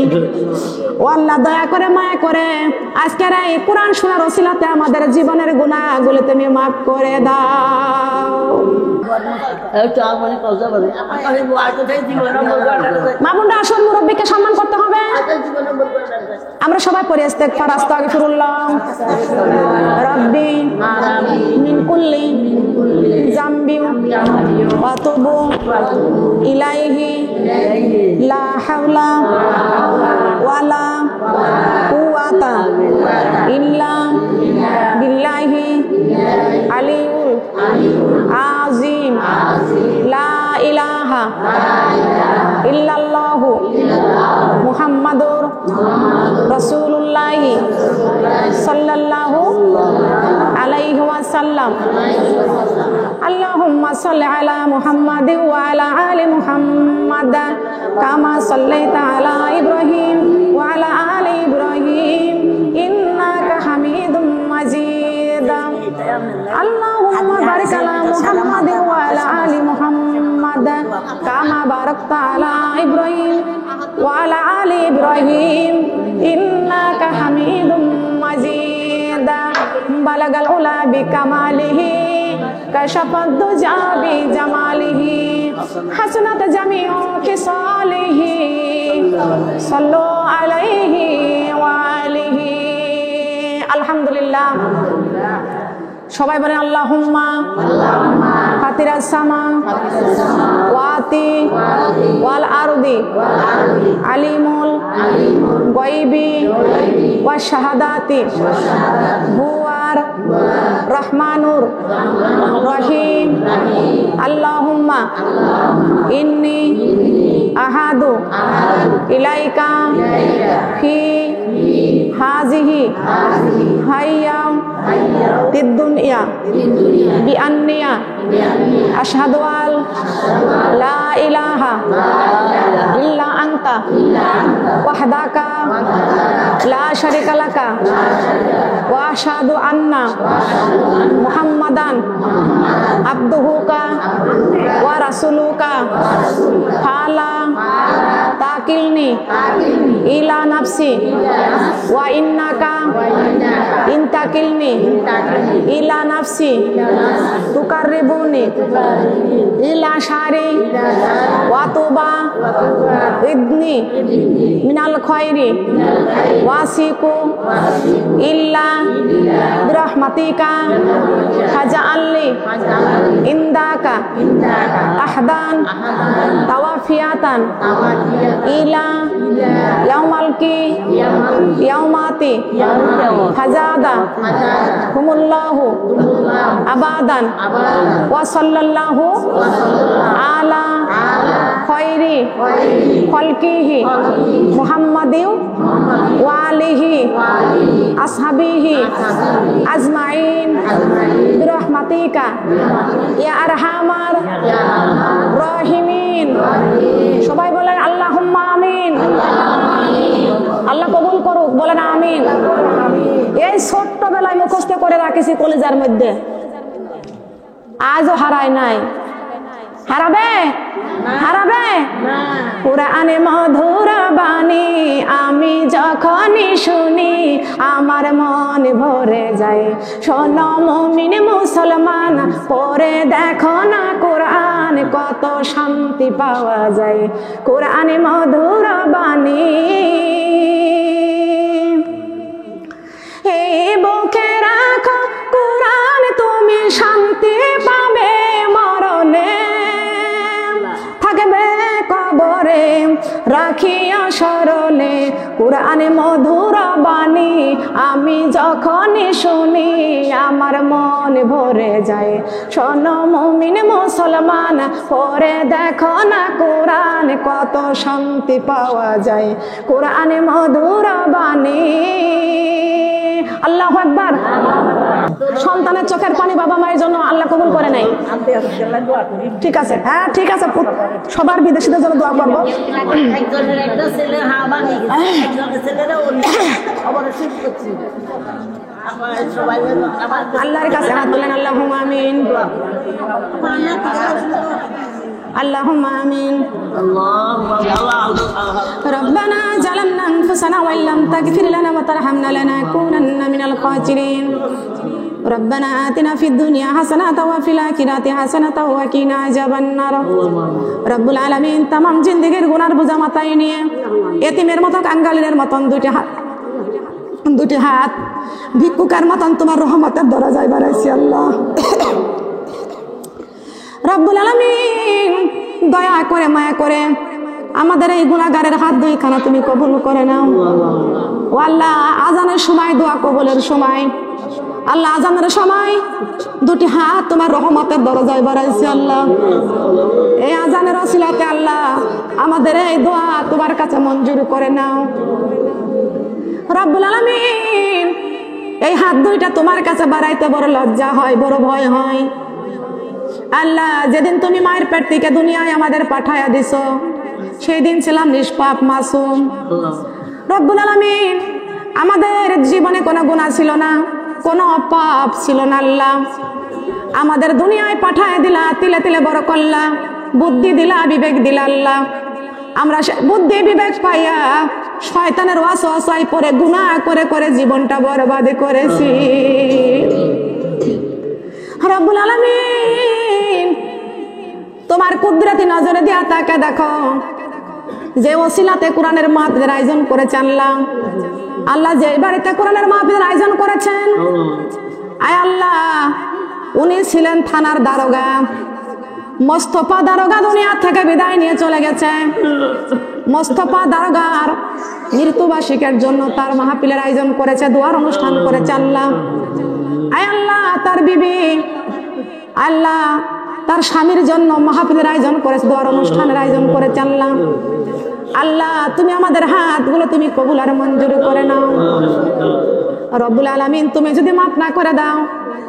ও আল্লাহ, দয়া করে মায়া করে আজকের এই কোরআন শোনার ওসিলাতে আমাদের জীবনের গুনাহগুলো তুমি মাফ করে দাও। মামুনরা আসল মুরব্বীকে সম্মান করতে হবে। আমরা সবাই পড়ি ইস্তেগফার, আস্তাগফিরুল্লাহ রাব্বি মিন কুল্লি যামবি ওয়া তুবু ইলাইহি লা হাওলা ওয়ালা কুওয়াতা ইল্লা বিল্লাহি আলিউল আযীম। লা ইলাহা ইল্লাল্লাহু মুহাম্মাদুর রাসূলুল্লাহ সাল্লাল্লাহু আলাইহি ওয়াসাল্লাম। আল্লাহুম্মা সাল্লি আলা মুহাম্মাদ ওয়া আলা আলি মুহাম্মাদ কামা সাল্লাইতা আলা ইব্রাহিম ওয়া আলা আলি ইব্রাহিম ইন্নাকা হামিদুম মাজিদ। আল্লাহুম্মা বারিক আলা মুহাম্মাদ ওয়া আলা আলি মুহাম্মাদ কামা বারাকতা আলা ইব্রাহিম ওয়া আলা আলি ইব্রাহিম ইন্নাকা হামিদুম মাজিদ। বালাগাল উলা বিকামালিহি কাশাফাদ দুজা বিজামালিহি হাসনাত জামিউ খিসালিহি সাল্লু আলাইহি ওয়া আলিহি। আলহামদুলিল্লাহ। সবাই বলেন আল্লাহুম্মা ফাতিরাস সামা ওয়াতি ওয়াল আরদি আলিমুল গায়বি ওয়া শাহাদাতি হুয়ার রহমানুর রহিম। আল্লাহুম্মা ইন্নী আহাদু ইলাইকা ফি হাযিহি হাইয়া তিদ্দুনিয়া বিআন্নিয়া আশহাদু আল লা ইলাহা ইল্লা আনতা ওয়াহদাকা লা শারীকা লাকা ওয়া আশহাদু আন্না মুহাম্মাদান আবদুহুকা ওয়া রাসূলুকা ফালা তাকিলনি ইলা নাফসি ওয়া ইন্নাকা ইনতাকিলনি ইলা নাফসি তুকাররিবুনি ইলা শারি ওয়া তুবা ইদনি মিনাল খায়রি ওয়াসিকু ইল্লা বিরহমাতিকা ফাজআলনি ইনদাকা আহদান তাওয়াফিয়াতান ইলা ইয়াউমাল ইয়াউমাতি ফাজাদা হুমুল্লাহু আবাদান ওয়া সাল্লাল্লাহু আলা খায়রি খালকিহি মুহাম্মাদিন ওয়া আলিহি আসহাবিহি আজমাইন বিরহমাতিকা ইয়া আরহামার রাহিমিন। সবাই বলেন আল্লাহুম্মা আমিন। আল্লাহ কবুল করুক, বলেন আমিন। এই ছোট্ট বেলায় মুখস্থ করে রাখেছি কলেজার মধ্যে, আজও হারায় নাই। হারাবে? হারাবে? কুরআনে মধুর বাণী আমি যখনই শুনি আমার মন ভরে যায়। শোনো মুমিন মুসলমান, পড়ে দেখো না কোরআন কত শান্তি পাওয়া যায়। কুরআনে মধুর বাণী স্মরণে কুরআনে মধুর বাণী আমি যখনই শুনি আমার মন ভরে যায়। শোনো মুমিন মুসলমান পড়ে দেখো না কুরআন কত শান্তি পাওয়া যায় কুরআনে মধুর বাণী। আল্লাহু আকবার। সন্তানের চোখের পানি বাবা মায়ের জন্য আল্লাহ কবুল করে নাই। ঠিক আছে, হ্যাঁ ঠিক আছে, সবার বিদেশিদের জন্য দোয়া করবো। আল্লাহর কাছে হাত তুলেন, আল্লাহুম্মা আমিন, আল্লাহুম্মা আমিন। রব্বানা জালামনা আনফুসানা ওয়া ইল্লাম তাগফির লানা ওয়া তারহামনা লানাকুনান্না মিনাল খাসিরিন। রব্বানা আতিনা ফিদ দুনিয়া হাসানাতাও ওয়া ফিল আখিরাতি হাসানাতাও ওয়া কিনা আযাবান নার। রব্বুল আলামিন तमाम জিন্দেগির গুনার বোঝা মাথায় নিয়ে এতিমের মতো কাঙ্গালের মতন দুটি হাত ভিক্ষুকের মতন তোমার রহমতের দরজায় বাড়াইছি আল্লাহ। রব্বুল আলামিন দয়া করে মায়া করে আমাদের এই গুনাহগারের হাত দুইখানা তুমি কবুল করে নাও। ও আল্লাহ আজানের সময় দোয়া কবুলের সময় আল্লাহ আজানের সময় দুটি হাত তোমার রহমতের দরজায় বাড়াইছি আল্লাহ। এই আজানের ওসিলাতে আল্লাহ আমাদের এই দোয়া তোমার কাছে মঞ্জুর করে নাও রব্বুল আলামিন। এই হাত দুইটা তোমার কাছে বাড়াইতে বড় লজ্জা হয়, বড় ভয় হয় আল্লাহ। যেদিন তুমি মায়ের পেট থেকে দুনিয়ায় আমাদের পাঠায়া দিছো সেই দিন ছিলাম নিষ্পাপ মাসুম রব্বুল আলামিন। আমাদের জীবনে কোনো গুনাহ ছিল না, কোনো পাপ ছিল না আল্লাহ। আমাদের দুনিয়ায় পাঠায় দিলা, তিলে তিলে বড় করলা, বুদ্ধি দিলা, বিবেক দিলা আল্লাহ। আমরা বুদ্ধি বিবেক পাইয়া শয়তানের ওয়াসওয়াসায় পড়ে গুনাহ করে করে জীবনটা বরবাদ করেছি রব্বুল আলামিন। তোমার কুদরতি নজরে দিয়া তাকে দেখো, যে ওসিলাতে কোরআনের মাহফিলের আয়োজন করেছে আল্লাহ। আল্লাহ যে বাড়িতে কোরআনের মাহফিলের আয়োজন করেছেন আয় আল্লাহ, উনি ছিলেন থানার দারোগা। মোস্তফা দারোগা দুনিয়া থেকে বিদায় নিয়ে চলে গেছে। মোস্তফা দারোগার মৃত্যুবার্ষিকীর জন্য তার মাহফিলের আয়োজন করেছে, দোয়ার অনুষ্ঠান করেছে আল্লাহ। আয় আল্লাহ, তার বিবি আল্লাহ তার স্বামীর জন্য মাহফিলের আয়োজন করেছে, দোয়ার অনুষ্ঠানের আয়োজন করেছে আল্লাহ। আল্লাহ তুমি আমাদের হাতগুলো তুমি কবুল আর মঞ্জুর করে নাও রব্বুল আলামিন। তুমি যদি মাফ না করে দাও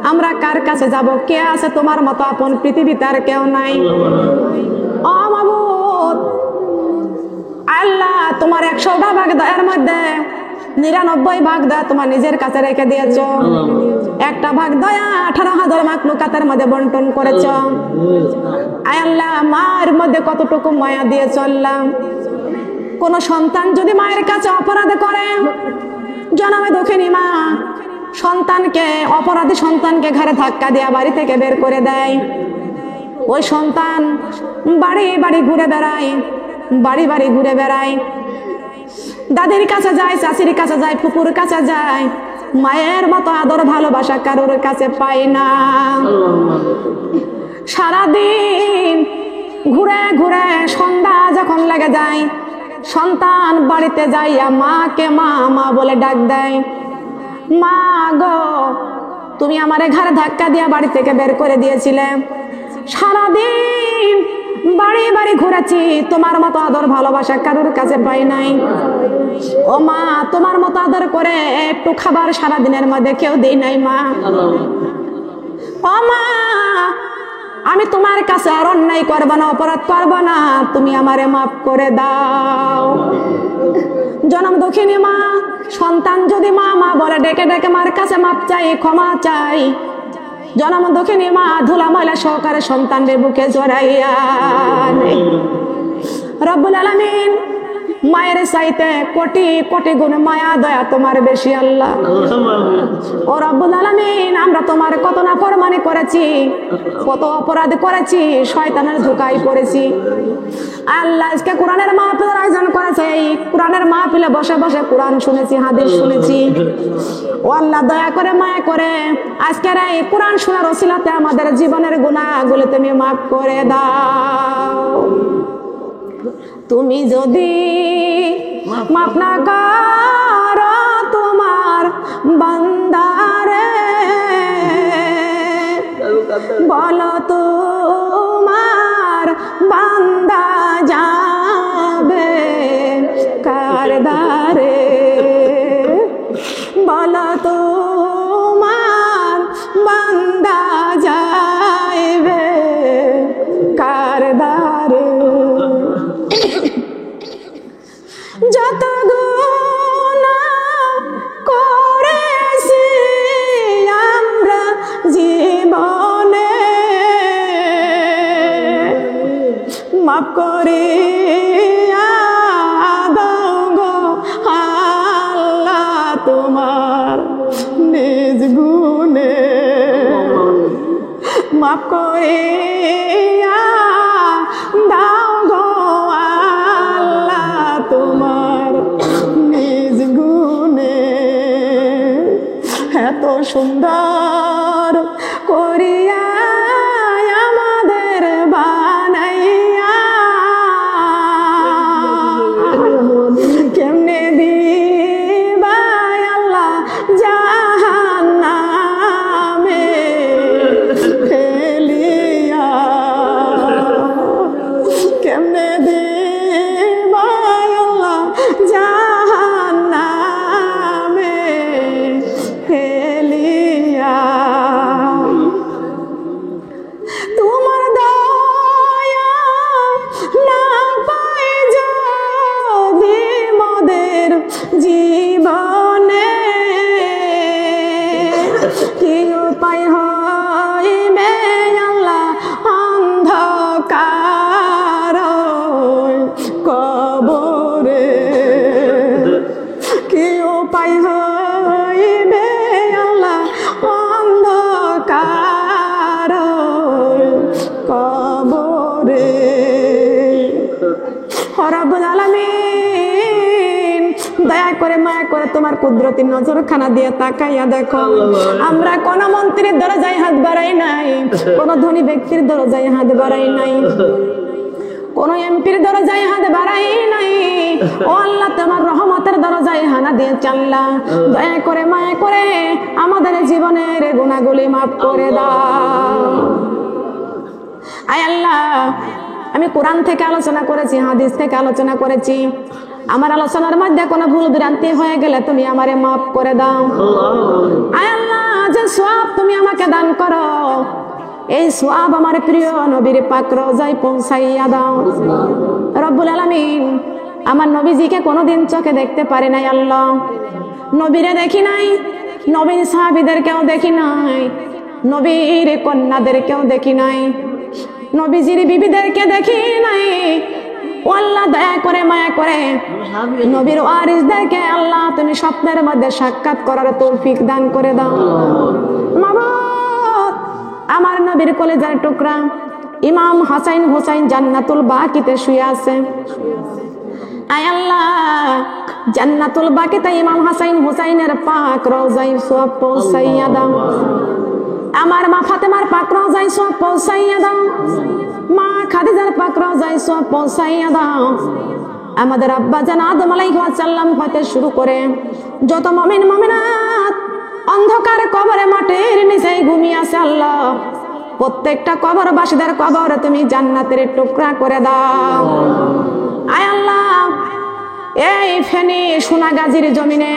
আমরা কার কাছে যাব? কে আছে তোমার মতো আপন? পৃথিবীতে আর কেউ নাই। ও মাবুদ আল্লাহ, তোমার 100টা ভাগ দয়ার মধ্যে 99 ভাগ দয়া তোমার নিজের কাছে রেখে দিয়েছ। একটা ভাগ দয়া 18,000 মাখলুকাতের মধ্যে বন্টন করেছ। আয় আল্লাহ, মায়ের মধ্যে কতটুকু মায়া দিয়ে চললাম। কোন সন্তান যদি মায়ের কাছে অপরাধ করে, জনমে দুঃখিনী মা সন্তানকে, অপরাধী সন্তানকে ঘরে ধাক্কা দিয়ে বাড়ি থেকে বের করে দেয়। ওই সন্তান বাড়ি বাড়ি ঘুরে বেড়ায়, বাড়ি বাড়ি ঘুরে বেড়ায়, দাদির কাছে যায়, চাচির কাছে যায়, ফুপুর কাছে যায়, মায়ের মতো আদর ভালোবাসা কারোর কাছে পায় না। সারাদিন ঘুরে ঘুরে সন্ধ্যা যখন লেগে যায়, সন্তান বাড়িতে যাইয়া মাকে মা মা বলে ডাক দেয়। মা গো, তুমি আমারে ঘরে ধাক্কা দিয়া বাড়ি থেকে বের করে দিয়েছিলে। সারাদিন বাড়ি বাড়ি ঘুরেছি, তোমার মতো আদর ভালোবাসা কারোর কাছে পাই নাই। ও মা, তোমার মতো আদর করে একটু খাবার সারাদিনের মধ্যে কেউ দেই নাই মা। ও মা, আমি তোমার কাছে আর অন্যায় করব না, অপরাধ করব না, তুমি আমারে মাফ করে দাও। জনম দুঃখিনী মা সন্তান যদি মা মা বলে ডেকে ডেকে মার কাছে মাপ চাই, ক্ষমা চাই, জনম দুঃখিনী মা ধুলা ময়লা সহকারে সন্তানের বুকে জড়াইয়া রব্বুল আলামিন মায়ের চাইতে কোটি কোটি গুণ মায়া দয়া তোমার বেশি আল্লাহ। ও রব্বুল আলামিন, আমরা তোমার কত নাফরমানি করেছি, কত অপরাধ করেছি, শয়তানের ধোঁকায় পড়েছি আল্লাহ। আজকে কোরআনের মাহফিলের আয়োজন করেছে, এই কোরআনের মাহফিলে বসে বসে কোরআন শুনেছি, হাদিস শুনেছি। ও আল্লাহ, দয়া করে মায়া করে আজকের এই কোরআন শোনার ওসিলাতে আমাদের জীবনের গুনাহগুলো তুমি মাফ করে দাও। তুমি যদি মাফ না করো তোমার বান্দারে, বলো তোমার বান্দা যাবে কার দ্বারে, বলো তোমার বান্দা যাইবে কার দ্বারে। যত গুনাহ করেছি আমরা জীবনে, মাফ করিয়া দাও গো আল্লাহ তোমার নিজ গুণে, মাফ করিয়া দাও গো আল্লাহ তোমার নিজ গুণে। এত সুন্দর করিয়া আমাদের বানাইয়া কেমনে দিবা আল্লাহ জাহান্নামে ফেলিয়া, কেমনে দিবা আল্লাহ জাহান্নামে ফেলিয়া। তোমার দয়া না পাই যদি মোদের জীবনে, কি উপায় হইবে আল্লাহ অন্ধকার কবরে, কি উপায় হইবে আল্লাহ অন্ধকার কবরে। রব্বুল আলামিন দয়া করে মায়া করে তোমার কুদরতি নজরখানা দিয়ে তাকাইয়া দেখো, আমরা কোন মন্ত্রীর দরজায় হাত বাড়াই নাই, কোন ধনী ব্যক্তির দরজায় হাত বাড়াই নাই, কোন এমপির দরজায় হাত বাড়াই নাই। ও আল্লাহ তোমার রহমতের দরজায় হানা দিয়ে চাল্লা, দয়া করে মায়া করে আমাদের জীবনের গুনাহগুলি মাফ করে দাও। আয় আল্লাহ, আমি কোরআন থেকে আলোচনা করেছি, হাদিস থেকে আলোচনা করেছি, আমার আলোচনার মধ্যে কোনো ভুল ভ্রান্তি হয়ে গেলে তুমি আমারে মাফ করে দাও। আয় আল্লাহ, যে সওয়াব তুমি আমাকে দান করো, এই সওয়াব আমার প্রিয় নবীর পাক রওজায় পৌঁছাইয়া দাও। রব্বুল আলামিন আমার নবীজিকে কোনোদিন চোখে দেখতে পারে নাই আল্লাহ, নবীরে দেখি নাই, নবীর সাহাবীদেরকেও দেখি নাই, নবীর কন্যাদেরকেও দেখি নাই, নবীজির বিবিদেরকে দেখি নাই। ও আল্লাহ দয়া করে মায়া করে নবীর ওয়ারিসদেরকে আল্লাহ তুমি স্বপ্নের মধ্যে সাক্ষাৎ করার তৌফিক দান করে দাও। মাবুদ, আমার নবীর কলেজার টুকরা ইমাম হাসান হোসাইন জান্নাতুল বাকিতে শুয়ে আছে। আয় আল্লাহ, জান্নাতুল বাকিতে ইমাম হাসান হোসাইনের পাক রওজায় সওয়াব পৌঁছাইয়া দাও। আমার মা ফাতেমার পাক রওজায় সওয়াব পৌঁছাইয়া দাও, মা খাদিজার পাক রওজায় সওয়াব পৌঁছাইয়া দাও। আমাদের আব্বা জান আদম আলাইহিস সালাম হতে শুরু করে যত মুমিন মুমিনাত অন্ধকার কবরে মাটির নিচে ঘুমিয়ে আছে আল্লাহ, প্রত্যেকটা কবরবাসীদের কবর তুমি জান্নাতের টুকরা করে দাও। আয় আল্লাহ, এই ফেনী সোনাগাজীর জমিনে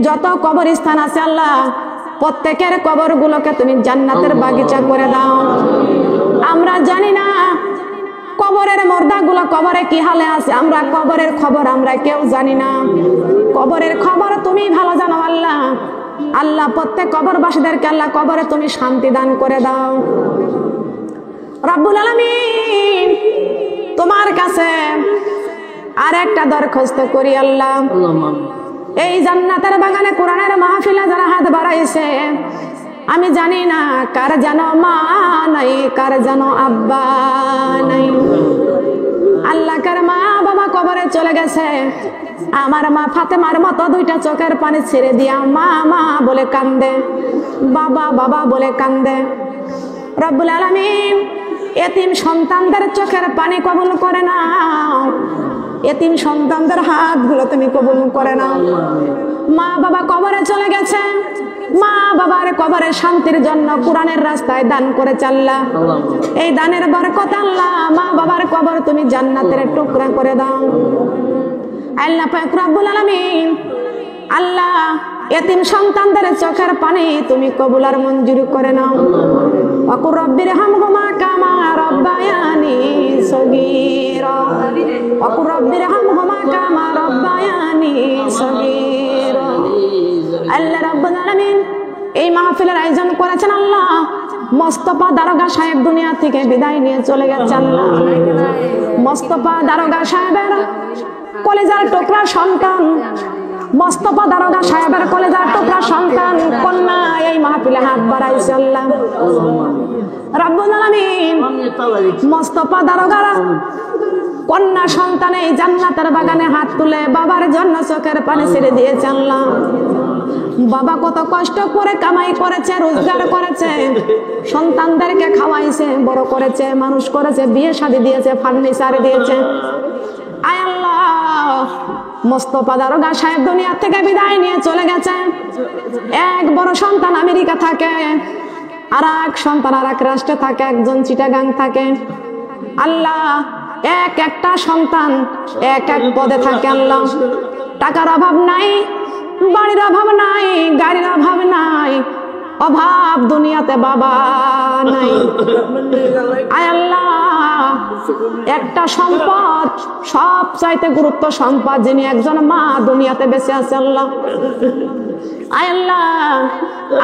যত কবরস্থান আছে আল্লাহ, প্রত্যেকের কবরগুলোকে তুমি জান্নাতের বাগিচা করে দাও। আমরা জানি না কবরের মুর্দাগুলো কবরে কি হালে আছে, আমরা কবরের খবর আমরা কেউ জানি না, কবরের খবর তুমি ভালো জানো আল্লাহ। আল্লাহ প্রত্যেক কবরবাসীদেরকে আল্লাহ কবরে তুমি শান্তি দান করে দাও। রব্বুল আলামিন তোমার কাছে আর একটা দরখাস্ত করি আল্লাহ, এই জান্নাতের বাগানে কোরআনের মাহফিলে যারা হাত বাড়াইছে, আমি জানি না কার যেন মা নাই, কার যেন আব্বা নাই। আল্লাহ কার মা বাবা কবরে চলে গেছে, আমার মা ফাতেমার মতো দুইটা চোখের পানি ছেড়ে দিয়া মা মা বলে কান্দে, বাবা বাবা বলে কান্দে। রব্বুল আলামিন এতিম সন্তানদের চোখের পানি কবুল করে নাও, এতিম সন্তানদের হাতগুলো তুমি কবুল করে নাও। মা বাবা কবরে চলে গেছে, মা বাবার কবরে শান্তির জন্য কোরআনের রাস্তায় দান করে আল্লাহ, এই দানের বরকত আল্লাহ মা বাবার কবর তুমি জান্নাতের টুকরা করে দাও। আল্লাহ পাক রব্বুল আলামিন, আল্লাহ এতিম সন্তানদের চোখের পানি তুমি কবুল আর মঞ্জুর করে নাও। ওয়াকুর রব্বির হামহুমা কামা রব্বায়ানি সগীরা, ওয়াকুর রব্বির হামহুমা কামা রব্বায়ানি সগীরা। আল্লাহ রাব্বুল আলামিন এই মাহফিলের আয়োজন করেছেন আল্লাহ। মোস্তফা দারোগা সাহেব দুনিয়া থেকে বিদায় নিয়ে চলে গেছে আল্লাহ। মোস্তফা দারোগা সাহেবের কলেজার টুকরা সন্তান, মোস্তফা দারোগা সাহেবের কলেজার টুকরা সন্তান কন্যা এই মাহফিলে হাত বাড়াইছে আল্লাহ রাব্বুল আলামিন। মোস্তফা দারোগার কন্যা সন্তান এই জান্নাতের বাগানে হাত তুলে বাবার জন্য চোখের পানি ছেড়ে দিয়েছে আল্লাহ। বাবা কত কষ্ট করে কামাই করেছে, রোজগার করেছে, সন্তানদেরকে খাওয়াইছে, বড় করেছে, মানুষ করেছে, বিয়ে শাদী দিয়েছে, ফার্নিচার দিয়েছে। আয় আল্লাহ, মোস্তফা দারোগা সাহেব দুনিয়া থেকে বিদায় নিয়ে চলে গেছে। এক বড় সন্তান আমেরিকা থাকে, আর এক সন্তান আর এক রাষ্ট্রে থাকে, একজন চিটাগাং থাকে। আল্লাহ এক একটা সন্তান এক এক পদে থাকে আল্লাহ। টাকার অভাব নাই, বাড়ির অভাব নাই, গাড়ির অভাব নাই, অভাব দুনিয়াতে বাবা নাই। আয় আল্লাহ, একটা সম্পদ সব চাইতে গুরুত্ব সম্পদ যিনি একজন মা দুনিয়াতে বেঁচে আছে আল্লাহ। আয় আল্লাহ,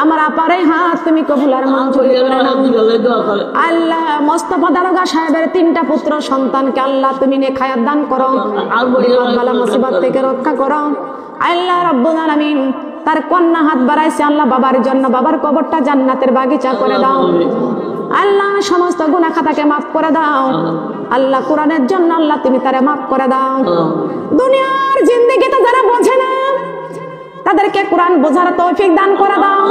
আমার আপার এই হাত তুমি কবুল আর মঞ্জুর করে নাও। আল্লাহ মোস্তফা দারোগা সাহেবের 3টা পুত্র সন্তানকে আল্লাহ তুমি নেখায়াত দান করো, বালা মুসিবত থেকে রক্ষা করো। আল্লাহ রাব্বুল আলামিন তার কন্যা হাত বাড়াইছে আল্লাহ বাবার জন্য, বাবার কবরটা জান্নাতের বাগিচা করে দাও আল্লাহ। সমস্ত গুনাহ খাতাকে মাফ করে দাও আল্লাহ। কোরআনের জন্য আল্লাহ তুমি তারে মাফ করে দাও। দুনিয়ার জিন্দেগিতে যারা বোঝে না তাদেরকে কোরআন বোঝার তৌফিক দান করে দাও।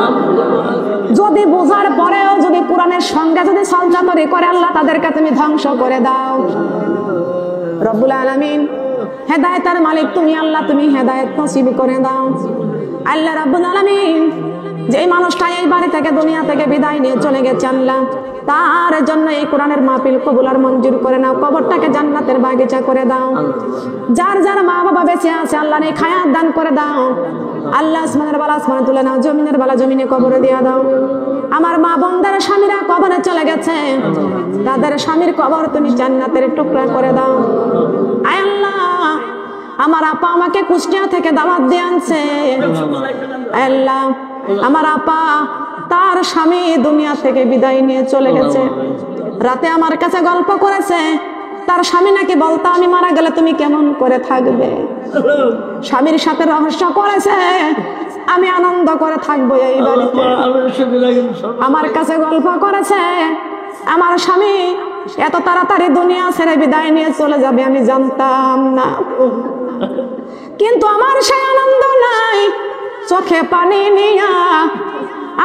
যদি বোঝার পরেও যদি কোরআনের সঙ্গে যদি সঞ্চাতরি করে আল্লাহ তাদেরকে তুমি ধ্বংস করে দাও রব্বুল আলামিন। হেদায়েতের মালিক তুমি আল্লাহ, তুমি হেদায়েত নসিব করে দাও আল্লাহ রাব্বুল আলামিন। যে মানুষটা এই বাড়ি থেকে দুনিয়া থেকে বিদায় নিয়ে চলে গেছে আল্লাহ, তার জন্য এই কোরআনের মাহফিল কবুল আর মঞ্জুর করে নাও, কবরটাকে জান্নাতের বাগিচা করে দাও। যার যার মা বাবা বেঁচে আছে আল্লাহ নেক হায়াত দান করে দাও আল্লাহ। আসমানের বালা আসমানে তুলে নাও, জমিনের বালা জমিনে কবরে দিয়ে দাও। আমার মা বোনদের স্বামীরা কবরে চলে গেছে, তাদের স্বামীর কবর তুমি জান্নাতের টুকরা করে দাও। আয় আল্লাহ, আমার আপা আমাকে কুষ্টিয়া থেকে দাওয়াত দিয়ে আনছে আল্লাহ। আমার আপা তার স্বামী দুনিয়া থেকে বিদায় নিয়ে চলে গেছে। রাতে আমার কাছে গল্প করেছে, তার স্বামী নাকি বলতো আমি মারা গেলে তুমি কেমন করে থাকবে। স্বামীর সাথে রহস্য করেছে, আমি আনন্দ করে থাকবো এই বাড়িতে। আমার কাছে গল্প করেছে, আমার স্বামী এত তাড়াতাড়ি দুনিয়া ছেড়ে বিদায় নিয়ে চলে যাবে আমি জানতাম না, কিন্তু আমার সেই আনন্দ নাই। চোখে পানি নিয়া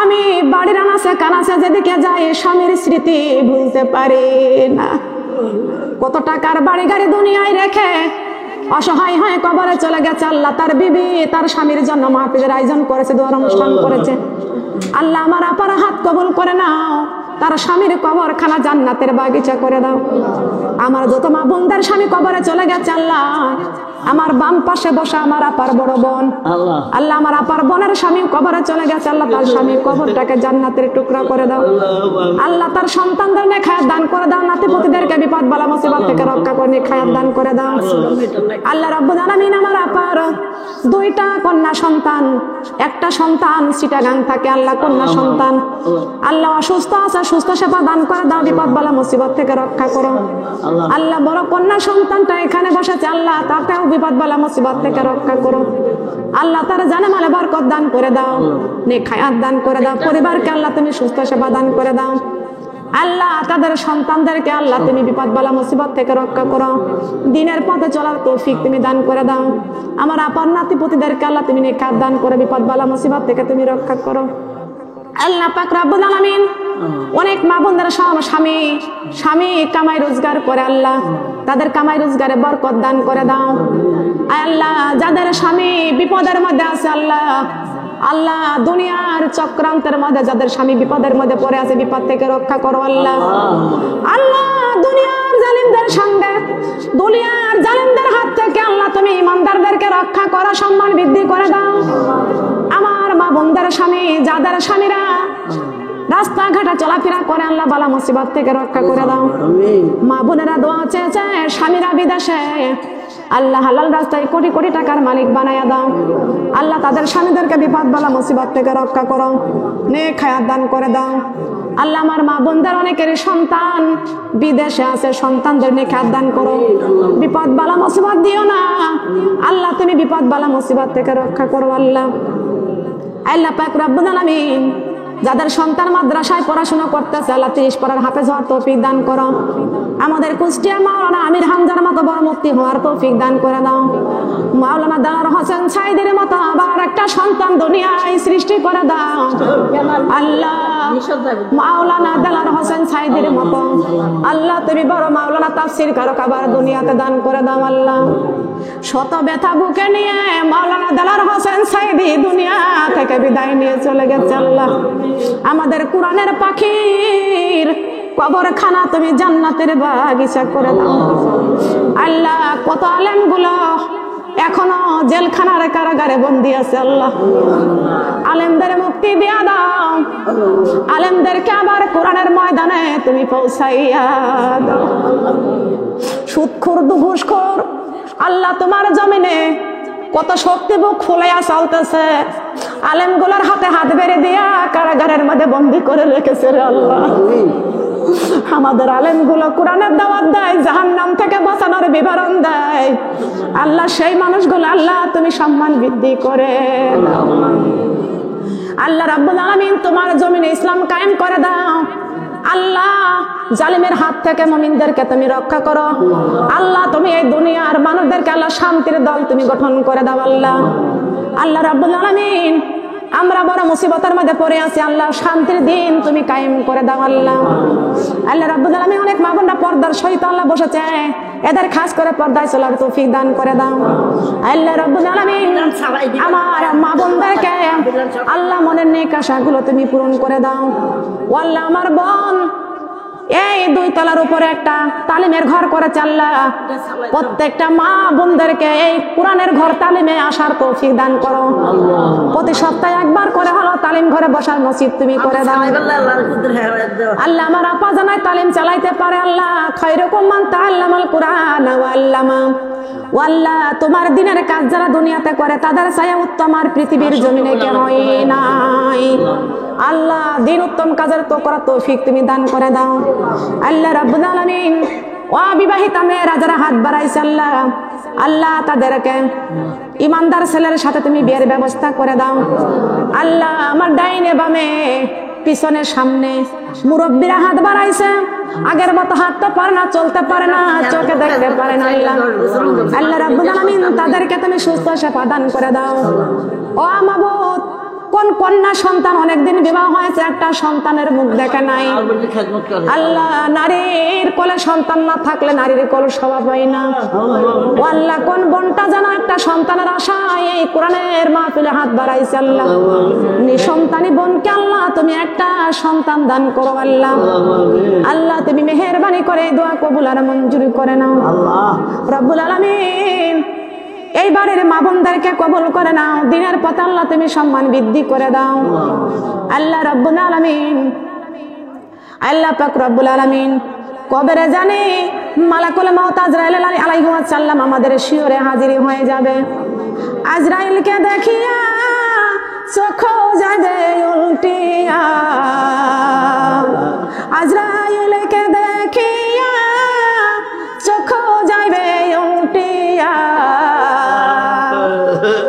আমি বাড়ির আনাচে কানাচে যেদিকে যাই স্বামীর স্মৃতি ভুলতে পারি না। কত টাকার বাড়ি গাড়ি দুনিয়ায় রেখে অসহায় হয়ে কবরে চলে গেছে আল্লাহ। তার বিবি তার স্বামীর জন্য মাহফিলের আয়োজন করেছে, দোয়ার অনুষ্ঠান করেছে আল্লাহ। আমার আপার হাত কবুল করে নাও, তার স্বামীর কবর খানা জান্নাতের বাগিচা করে দাও। আমার যত মা বোনদের স্বামী কবরে চলে গেছে আল্লাহ, আমার বাম পাশে বসা আমার আপার বড় বোন আল্লাহ, আমার আপার বোনের স্বামী কবরে চলে গেছে আল্লাহ, তার স্বামীর কবরটাকে জান্নাতের টুকরা করে দাও আল্লাহ। তার সন্তানদের নেখায়াত দান করে দাও, নাতিপুতিদেরকে বিপদ বালা মুসিবত থেকে রক্ষা করে নেখায়াত দান করে দাও আল্লাহ রাব্বুল আলামিন। আমার আপার 2টা কন্যা সন্তান, একটা সন্তান চিটাগাং থাকে আল্লাহ, কন্যা সন্তান আল্লাহ অসুস্থ আছে, সুস্থ সেবা দান করে দাও, বিপদ বালা মুসিবত থেকে রক্ষা করো আল্লাহ। বড় কন্যা সন্তানটা এখানে বসেছে আল্লাহ, তাতেও বিপদ বালা মুসিবত থেকে রক্ষা করো আল্লাহ। তার জানে মালে বরকত দান করে দাও, নেক হায়াত দান করে দাও। পরিবারকে আল্লাহ তুমি সুস্থ সেবা দান করে দাও আল্লাহ। তাদের সন্তানদেরকে আল্লাহ তুমি বিপদ বালা মুসিবত থেকে রক্ষা করো, দিনের পথে চলার তৌফিক তুমি দান করে দাও। আমার আপার নাতিপুতিদেরকে আল্লাহ তুমি নেক হায়াত দান করে বিপদ বালা মুসিবত থেকে তুমি রক্ষা করো। আল্লাহ পাক রব্বুল আলামিন অনেক মা বোনদের স্বামী কামাই রোজগার করে আল্লাহ তাদের কামাই রোজগারে বরকত দান করে দাও। আল্লাহ যাদের স্বামী বিপদের মধ্যে আছে আল্লাহ দুনিয়ার চক্রান্তের মধ্যে যাদের স্বামী বিপদের মধ্যে পড়ে আছে বিপদ থেকে রক্ষা করো আল্লাহ। দুনিয়ার জালিমদের সঙ্গে দুনিয়ার জালিমদের হাত থেকে আল্লাহ তুমি ইমানদারদেরকে রক্ষা করো, সম্মান বৃদ্ধি করে দাও। আমার মা বোনদের স্বামী যাদের স্বামীরা রাস্তাঘাটে চলাফেরা করে আল্লাহ বালা মুসিবত থেকে রক্ষা করে দাও। মা বোনেরা দোয়া চেয়েছে স্বামীরা বিদেশে আল্লাহ হালাল রাস্তায় কোটি কোটি টাকার মালিক বানায়া দাও। আল্লাহ তাদের স্বামীদেরকে বিপদ বালা মুসিবত থেকে রক্ষা করো, নেক হায়াত দান করে দাও। আল্লাহ আমার মা বোনদের অনেকের সন্তান বিদেশে আছে, সন্তানদের নেক হায়াত দান করো, বিপদ বালা মুসিবত দিও না আল্লাহ, তুমি বিপদ বালা মুসিবত থেকে রক্ষা করো আল্লাহ। আল্লাহ পাক রব্বুল আলামিন যাদের সন্তান মাদ্রাসায় পড়াশোনা করতেছে আল্লাহ 30 পারার হাফেজ হওয়ার তৌফিক দান করো। আমাদের কুষ্টিয়া মাওলানা আমির হামজার মতো বড় মুফতি হওয়ার তৌফিক দান করে দাও। মাওলানা দেলোয়ার হোসেন সাইদির মতো আবার একটা সন্তান দুনিয়ায় সৃষ্টি করে দাও আল্লাহ। মাওলানা দেলোয়ার হোসেন সাইদির মতো আল্লাহ তুমি বড় মাওলানা তাফসীর কারক আবার দুনিয়াতে দান করে দাও আল্লাহ। শত ব্যথা বুকে নিয়ে মাওলানা দেলোয়ার হোসেন সাইদি দুনিয়া থেকে বিদায় নিয়ে চলে গেছে আল্লাহ। আমাদের কোরআনের পাখির কবরখানা তুমি জান্নাতের বাগিচা করে দাও আল্লাহ। কত আলেম গুলো এখনো জেলখানার কারাগারে বন্দী আছে আল্লাহ, আলেমদের মুক্তি দিয়া দাও, আলেমদেরকে আবার কোরআনের ময়দানে তুমি পৌঁছাইয়া দাও। সুদখোর ঘুষখোর আল্লাহ তোমার জমিনে কত শক্তি বুক ফুলাইয়া চলতেছে, আলেমগুলোর হাতে হাত বেড়ে দিয়া কারাগারের মধ্যে বন্দী করে রেখেছে রে আল্লাহ। আমাদের আলেমগুলো কোরআনের দাওয়াত দেয়, জাহান্নাম থেকে বাঁচানোর বিবরণ দেয় আল্লাহ। সেই মানুষগুলো আল্লাহ তুমি সম্মান বৃদ্ধি করে দাও আল্লাহ। রাব্বুল আলামিন তোমার জমিনে ইসলাম কায়েম করে দাও আল্লাহ। জালিমের হাত থেকে মুমিনদেরকে তুমি রক্ষা করো আল্লাহ। তুমি এই দুনিয়ার মানুষদেরকে আল্লাহ শান্তির দল তুমি গঠন করে দাও আল্লাহ। আল্লাহ রাব্বুল আলামিন আমরা বড় মুসিবতের মধ্যে পড়ে আছি আল্লাহ, শান্তির দিন তুমি কায়েম করে দাও আল্লাহ। আল্লাহ রাব্বুল আলামিন অনেক মা বোনরা পর্দার সহিত আল্লাহ বসেছে, এদের খাস করে পর্দায় চলার তৌফিক দান করে দাও আল্লাহ রাব্বুল আলামিন। আমার মা বোনদেরকে আল্লাহ মনের নেক আশাগুলো তুমি পূরণ করে দাও আল্লাহ। আমার বোন এই 2 তলার উপরে একটা তালিমের ঘর করেছে আল্লাহ, প্রত্যেকটা মা বোনদেরকে এই কোরআনের ঘর তালিমে আসার তৌফিক দান করো। প্রতি সপ্তাহে একবার করে হলো তালিম ঘরে বসার নসিব তুমি করে দাও আল্লাহ। আমার আপা জানাই তালিম চালাইতে পারে আল্লাহ। খায়রুকুম মান তাআল্লামাল কুরআন ওয়া আল্লামা আল্লাহ। তোমার দিনের কাজ যারা দুনিয়াতে করে তাদের চাইতে উত্তম আর পৃথিবীর জমিনে কেউই নাই আল্লাহ। দিন উত্তম কাজের তো করা তৌফিক তুমি দান করে দাও আল্লাহ রাব্বুল আলামিন। অবিবাহিত মেয়েরা যারা হাত বাড়াইছে আল্লাহ, আল্লাহ তাদেরকে ইমানদার ছেলের সাথে তুমি বিয়ের ব্যবস্থা করে দাও আল্লাহ। আমার ডাইনে বামে পিছনে সামনে মুরব্বীরা হাত বাড়াইছে, আগের মতো হাঁটতে পারে না, চলতে পারে না, চোখে দেখতে পারে না আল্লাহ। আল্লাহ রাব্বুল আলামিন তাদেরকে তুমি সুস্থ সেবা দান করে দাও। ও মাবুদ, কোন কন্যা সন্তান অনেকদিন বিবাহ হয়েছে একটা সন্তানের মুখ দেখে নাই আল্লাহ। নারীর কোলে সন্তান না থাকলে নারীর কোল স্বভাব হয় না আল্লাহ। কোন বোনটা যেন একটা সন্তানের আশায় এই কোরআনের মাহফিলে হাত বাড়াইছে আল্লাহ। নিঃসন্তানী বোনকে আল্লাহ তুমি একটা সন্তান দান করো আল্লাহ। আল্লাহ তুমি মেহেরবানি করে এই দোয়া কবুল আর মঞ্জুর করে নাও রব্বুল আলামিন। এই বাড়ির মা বোনদেরকে কবুল করে নাও, দিনের পথে আল্লাহ তুমি সম্মান বৃদ্ধি করে দাও আল্লাহ রাব্বুল আলামিন। আল্লাহ পাক রব্বুল আলামিন কবরে জানি মালাকুল মউত আজরাইল আলাইহিস সালাম আমাদের শিয়রে হাজির হয়ে যাবে। আজরাইলকে দেখিয়া চোখ যাবে উল্টিয়া, আজরাইলকে দেখিয়া চোখ যাবে উল্টিয়া,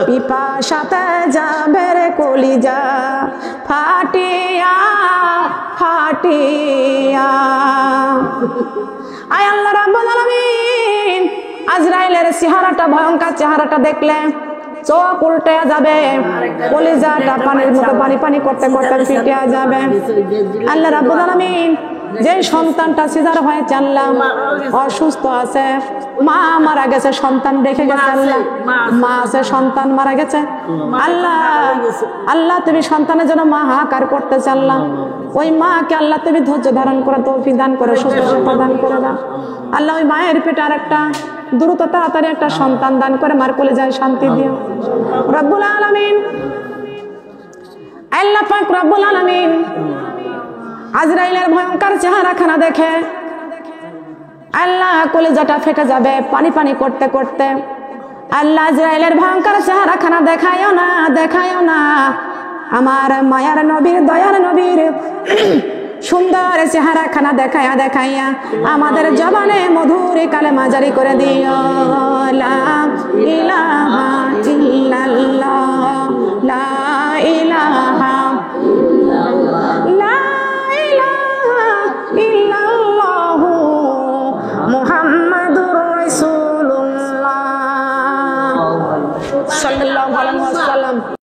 পিপাসাতে যাবে রে কলিজা ফাটিয়া ফাটিয়া। আয় আল্লাহ রাব্বুল আলামিন, আজরাইলের চেহারাটা ভয়ঙ্কর চেহারাটা দেখলে চোখ উল্টে যাবে, কলিজাটা পানির মতো পানি পানি করতে করতে ফিটে যাবে। আল্লাহ রাব্বুল আলামিন যে সন্তানটা সিজার হয়েছে আল্লাহ অসুস্থ আছে, মা মারা গেছে, সন্তান রেখে গেছে আল্লাহ, মা আছে সন্তান মারা গেছে আল্লাহ, আল্লাহ তুমি সন্তানের জন্য মা হাহাকার করতেছে আল্লাহ, ওই মাকে আল্লাহ তুমি ধৈর্য ধারণ করে তৌফিক দান করে সুস্থতা দান করে দাও আল্লাহ। ওই মায়ের পেটে আর একটা দ্রুত তাড়াতাড়ি একটা সন্তান দান করে মার কলিজায় শান্তি দিও রব্বুল আলামিন। আল্লাহ পাক রব্বুল আলামিন আজরাইলের ভয়ঙ্কর চেহারাখানা দেখে আল্লাহ কলিজাটা ফেটে যাবে পানি পানি করতে করতে। আল্লাহ আজরাইলের ভয়ঙ্কর চেহারাখানা দেখায়ও না, দেখায়ও না, আমার মায়ার নবীর দয়ার নবীর সুন্দর চেহারাখানা দেখায়া দেখাইয়া আমাদের জবানে মধুর কালেমা জারি করে দিও, লা ইলাহা ইল্লাল্লাহ, লা ইলাহা লা ইলাহা ইল্লাল্লাহু মুহাম্মাদুর রাসূলুল্লাহ সাল্লাল্লাহু আলাইহি ওয়াসাল্লাম।